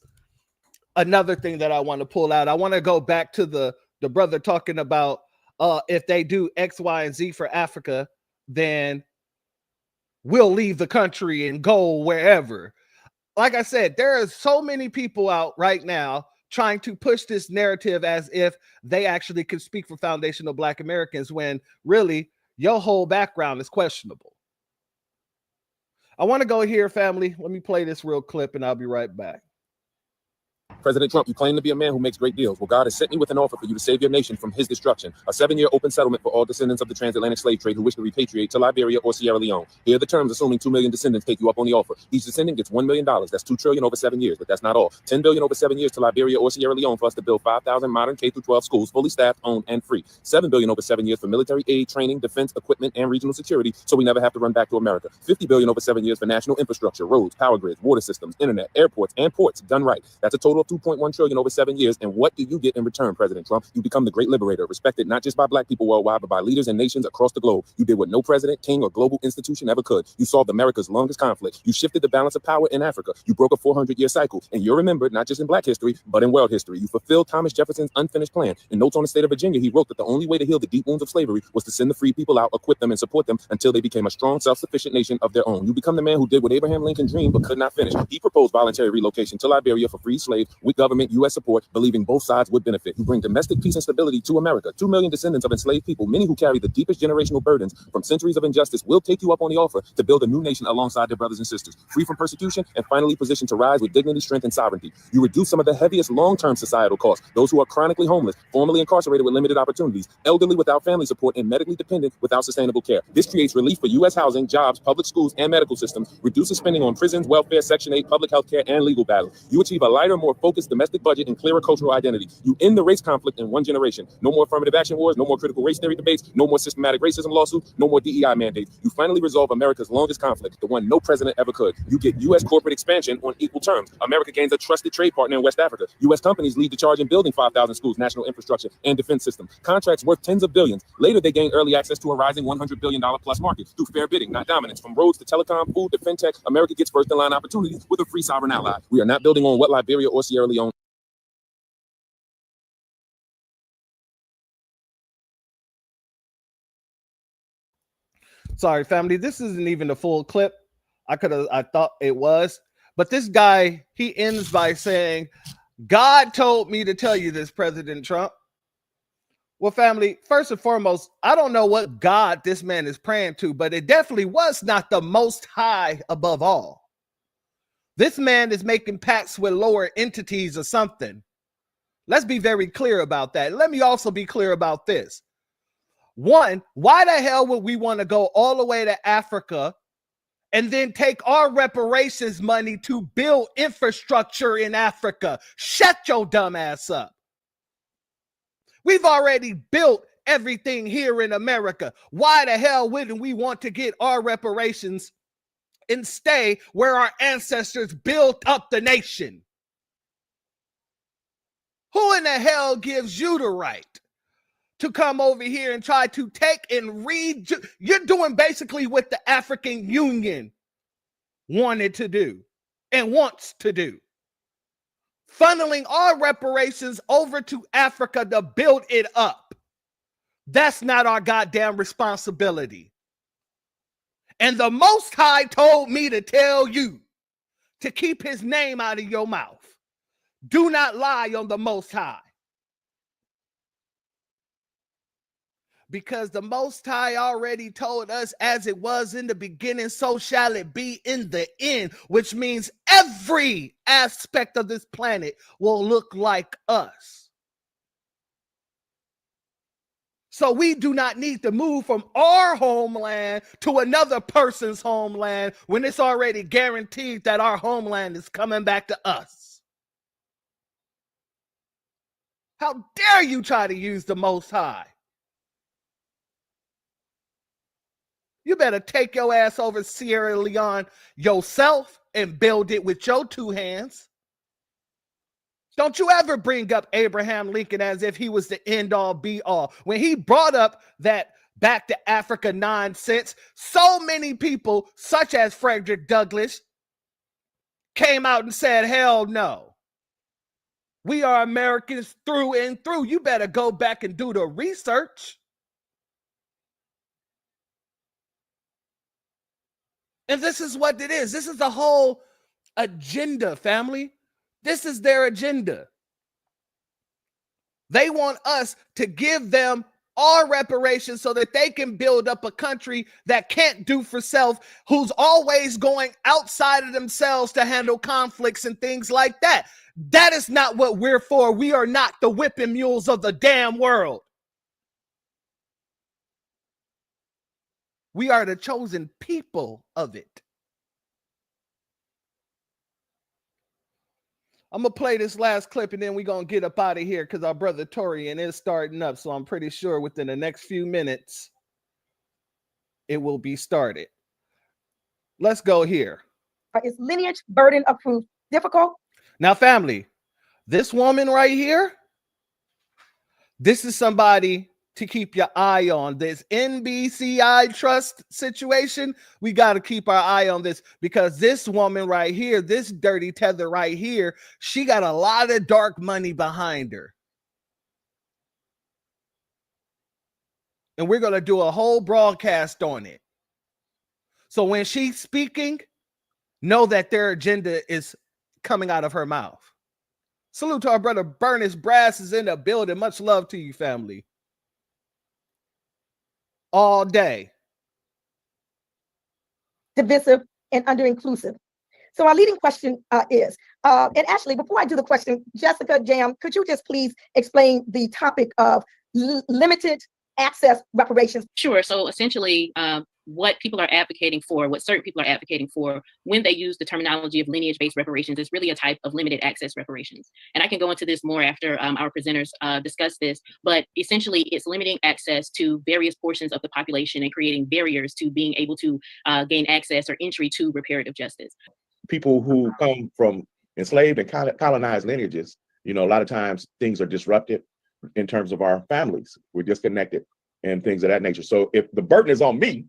another thing that I want to pull out. I want to go back to the brother talking about if they do X, Y, and Z for Africa, then we'll leave the country and go wherever. Like I said, there are so many people out right now trying to push this narrative as if they actually could speak for foundational Black Americans when really your whole background is questionable. I want to go here, family. Let me play this real clip and I'll be right back. President Trump, you claim to be a man who makes great deals. Well, God has sent me with an offer for you to save your nation from his destruction. A 7-year open settlement for all descendants of the transatlantic slave trade who wish to repatriate to Liberia or Sierra Leone. Here are the terms, assuming 2 million descendants take you up on the offer. Each descendant gets $1 million. That's $2 trillion over 7 years, but that's not all. $10 billion over 7 years to Liberia or Sierra Leone for us to build 5,000 modern K-12 schools, fully staffed, owned, and free. $7 billion over 7 years for military aid, training, defense, equipment, and regional security, so we never have to run back to America. $50 billion over 7 years for national infrastructure, roads, power grids, water systems, internet, airports, and ports, done right. That's a total of $2.1 trillion over 7 years. And what do you get in return, President Trump? You become the great liberator, respected not just by Black people worldwide, but by leaders and nations across the globe. You did what no president, king, or global institution ever could. You solved America's longest conflict. You shifted the balance of power in Africa. You broke a 400-year cycle. And you're remembered not just in Black history, but in world history. You fulfilled Thomas Jefferson's unfinished plan. In Notes on the State of Virginia, he wrote that the only way to heal the deep wounds of slavery was to send the free people out, equip them, and support them until they became a strong, self-sufficient nation of their own. You become the man who did what Abraham Lincoln dreamed but could not finish. He proposed voluntary relocation to Liberia for free slaves with government U.S. support, believing both sides would benefit. You bring domestic peace and stability to America. 2 million descendants of enslaved people, many who carry the deepest generational burdens from centuries of injustice, will take you up on the offer to build a new nation alongside their brothers and sisters, free from persecution and finally positioned to rise with dignity, strength, and sovereignty. You reduce some of the heaviest long-term societal costs, those who are chronically homeless, formerly incarcerated with limited opportunities, elderly without family support, and medically dependent without sustainable care. This creates relief for U.S. housing, jobs, public schools, and medical systems, reduces spending on prisons, welfare, Section 8, public health care, and legal battles. You achieve a lighter, more focused domestic budget and clearer cultural identity. You end the race conflict in one generation. No more affirmative action wars, no more critical race theory debates, no more systematic racism lawsuits, no more DEI mandates. You finally resolve America's longest conflict, the one no president ever could. You get U.S. corporate expansion on equal terms. America gains a trusted trade partner in West Africa. U.S. companies lead the charge in building 5,000 schools, national infrastructure, and defense systems. Contracts worth tens of billions. Later, they gain early access to a rising $100 billion plus market through fair bidding, not dominance. From roads to telecom, food to fintech, America gets first-in-line opportunities with a free sovereign ally. We are not building on what Liberia or Sierra Leone. Sorry, family. This isn't even the full clip. I thought it was. But this guy, he ends by saying, God told me to tell you this, President Trump. Well, family, first and foremost, I don't know what God this man is praying to, but it definitely was not the Most High above all. This man is making pacts with lower entities or something. Let's be very clear about that. Let me also be clear about this. One, why the hell would we want to go all the way to Africa and then take our reparations money to build infrastructure in Africa? Shut your dumb ass up. We've already built everything here in America. Why the hell wouldn't we want to get our reparations and stay where our ancestors built up the nation? Who in the hell gives you the right to come over here and try to take and read? You're doing basically what the African Union wanted to do and wants to do. Funneling our reparations over to Africa to build it up. That's not our goddamn responsibility. And the Most High told me to tell you to keep his name out of your mouth. Do not lie on the Most High. Because the Most High already told us, as it was in the beginning, so shall it be in the end, which means every aspect of this planet will look like us. So we do not need to move from our homeland to another person's homeland when it's already guaranteed that our homeland is coming back to us. How dare you try to use the Most High? You better take your ass over Sierra Leone yourself and build it with your two hands. Don't you ever bring up Abraham Lincoln as if he was the end all be all. When he brought up that back to Africa nonsense, so many people, such as Frederick Douglass, came out and said, hell no. We are Americans through and through. You better go back and do the research. And this is what it is. This is the whole agenda, family. This is their agenda. They want us to give them our reparations so that they can build up a country that can't do for self, who's always going outside of themselves to handle conflicts and things like that. That is not what we're for. We are not the whipping mules of the damn world. We are the chosen people of it. I'm going to play this last clip and then we're going to get up out of here because our brother Torian is starting up. So I'm pretty sure within the next few minutes, it will be started. Let's go here. Is lineage burden of proof difficult? Now, family, this woman right here, this is somebody to keep your eye on. This NBCI trust situation, we got to keep our eye on this because this woman right here, this dirty tether right here, she got a lot of dark money behind her. And we're going to do a whole broadcast on it. So when she's speaking, know that their agenda is coming out of her mouth. Salute to our brother Bernice Brass is in the building. Much love to you, family. All day. Divisive and under-inclusive. So our leading question is, and actually, before I do the question, Jessica Jam, could you just please explain the topic of limited access reparations? Sure. So essentially, what people are advocating for, what certain people are advocating for when they use the terminology of lineage-based reparations is really a type of limited access reparations. And I can go into this more after our presenters discuss this, but essentially it's limiting access to various portions of the population and creating barriers to being able to gain access or entry to reparative justice. People who come from enslaved and colonized lineages, you know, a lot of times things are disrupted in terms of our families. We're disconnected and things of that nature. So if the burden is on me,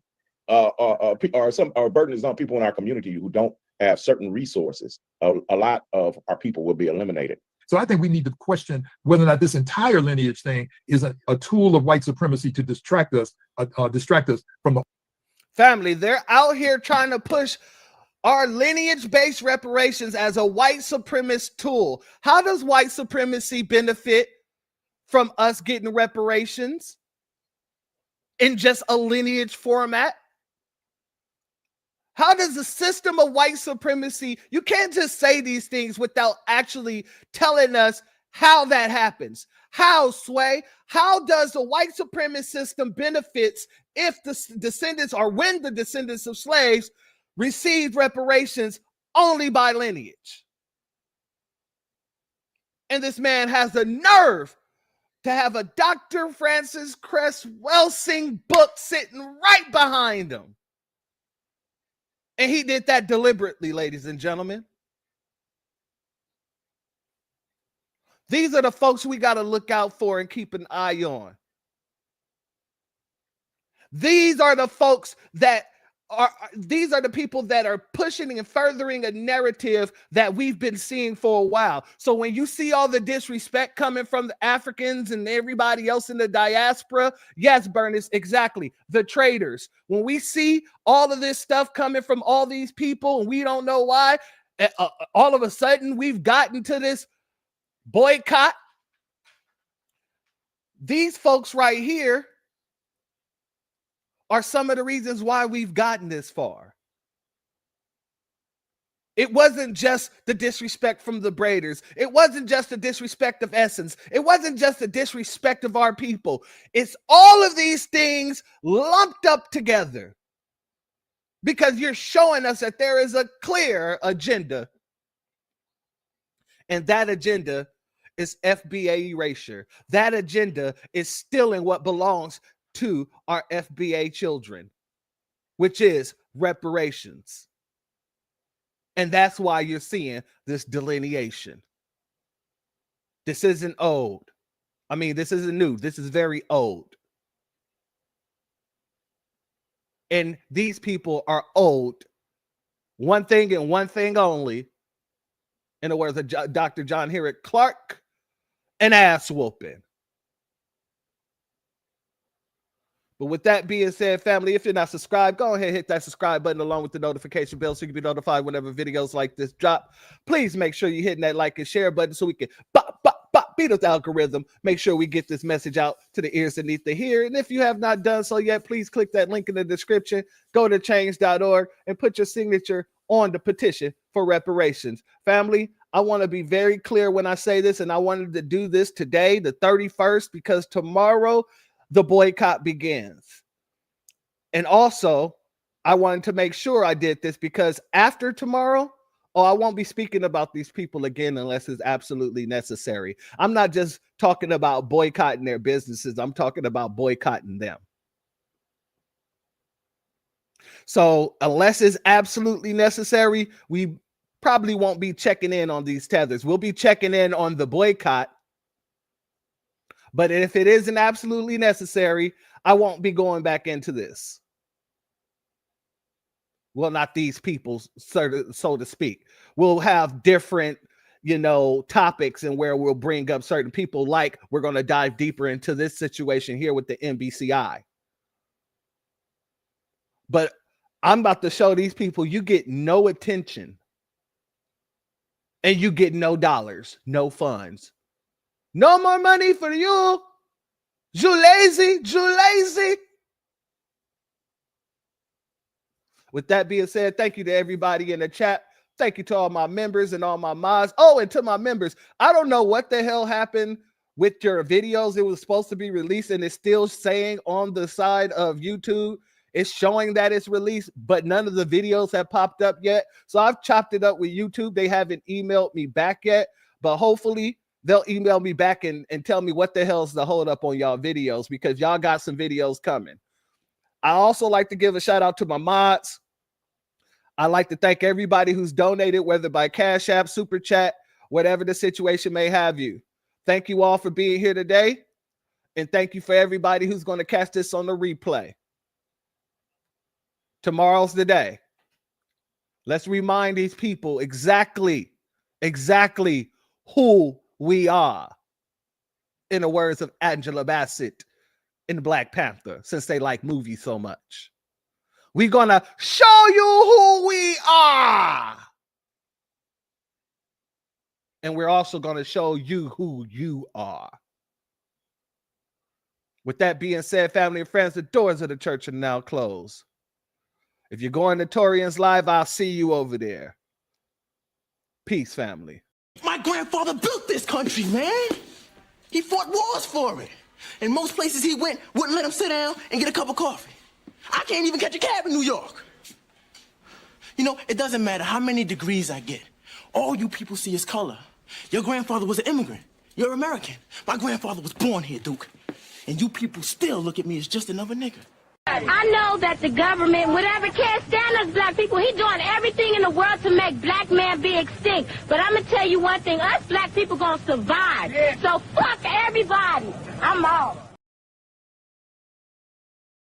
or burden is on people in our community who don't have certain resources, a lot of our people will be eliminated. So I think we need to question whether or not this entire lineage thing is a tool of white supremacy to distract us from the family. They're out here trying to push our lineage-based reparations as a white supremacist tool. How does white supremacy benefit from us getting reparations in just a lineage format? How does the system of white supremacy, you can't just say these things without actually telling us how that happens. How, Sway? How does the white supremacist system benefits if the descendants or when the descendants of slaves received reparations only by lineage? And this man has the nerve to have a Dr. Francis Cress Welsing book sitting right behind him. And he did that deliberately, ladies and gentlemen. These are the folks we got to look out for and keep an eye on. These are the folks that these are the people that are pushing and furthering a narrative that we've been seeing for a while. So when you see all the disrespect coming from the Africans and everybody else in the diaspora, yes, Bernice, exactly, the traitors. When we see all of this stuff coming from all these people and we don't know why, all of a sudden we've gotten to this boycott. These folks right here are some of the reasons why we've gotten this far. It wasn't just the disrespect from the Braiders. It wasn't just the disrespect of Essence. It wasn't just the disrespect of our people. It's all of these things lumped up together because you're showing us that there is a clear agenda. And that agenda is FBA erasure. That agenda is stealing what belongs to our FBA children, which is reparations. And that's why you're seeing this delineation. This isn't old. I mean, this isn't new. This is very old. And these people are owed one thing and one thing only, in the words of Dr. John Herrick Clark, an ass whooping. But with that being said, family, if you're not subscribed, go ahead and hit that subscribe button along with the notification bell so you can be notified whenever videos like this drop. Please make sure you're hitting that like and share button so we can beat up the algorithm. Make sure we get this message out to the ears that need to hear. And if you have not done so yet, please click that link in the description. Go to change.org and put your signature on the petition for reparations. Family, I want to be very clear when I say this, and I wanted to do this today, the 31st, because tomorrow the boycott begins. And also, I wanted to make sure I did this because after tomorrow, I won't be speaking about these people again unless it's absolutely necessary. I'm not just talking about boycotting their businesses. I'm talking about boycotting them. So unless it's absolutely necessary, we probably won't be checking in on these tethers. We'll be checking in on the boycott. But if it isn't absolutely necessary, I won't be going back into this. Well, not these people, so to speak. We'll have different, topics and where we'll bring up certain people, like we're going to dive deeper into this situation here with the NBCI. But I'm about to show these people you get no attention and you get no dollars, no funds. No more money for you. You lazy. With that being said, thank you to everybody in the chat. Thank you to all my members and all my mods. Oh, and to my members, I don't know what the hell happened with your videos. It was supposed to be released and it's still saying on the side of YouTube, It's showing that it's released, but none of the videos have popped up yet. So I've chopped it up with YouTube. They haven't emailed me back yet, but hopefully they'll email me back and tell me what the hell's the hold up on y'all videos, because y'all got some videos coming. I also like to give a shout out to my mods. I like to thank everybody who's donated, whether by Cash App, Super Chat, whatever the situation may have you. Thank you all for being here today. And thank you for everybody who's going to catch this on the replay. Tomorrow's the day. Let's remind these people exactly who we are. In the words of Angela Bassett in Black Panther, since they like movies so much. We're going to show you who we are. And we're also going to show you who you are. With that being said, family and friends, the doors of the church are now closed. If you're going to Torians Live, I'll see you over there. Peace, family. My grandfather built this country, man. He fought wars for it. And most places he went wouldn't let him sit down and get a cup of coffee. I can't even catch a cab in New York. You know, it doesn't matter how many degrees I get. All you people see is color. Your grandfather was an immigrant. You're American. My grandfather was born here, Duke. And you people still look at me as just another nigga. I know that the government, whatever, can't stand us black people. He's doing everything in the world to make black man be extinct. But I'm going to tell you one thing. Us black people going to survive. So fuck everybody. I'm off.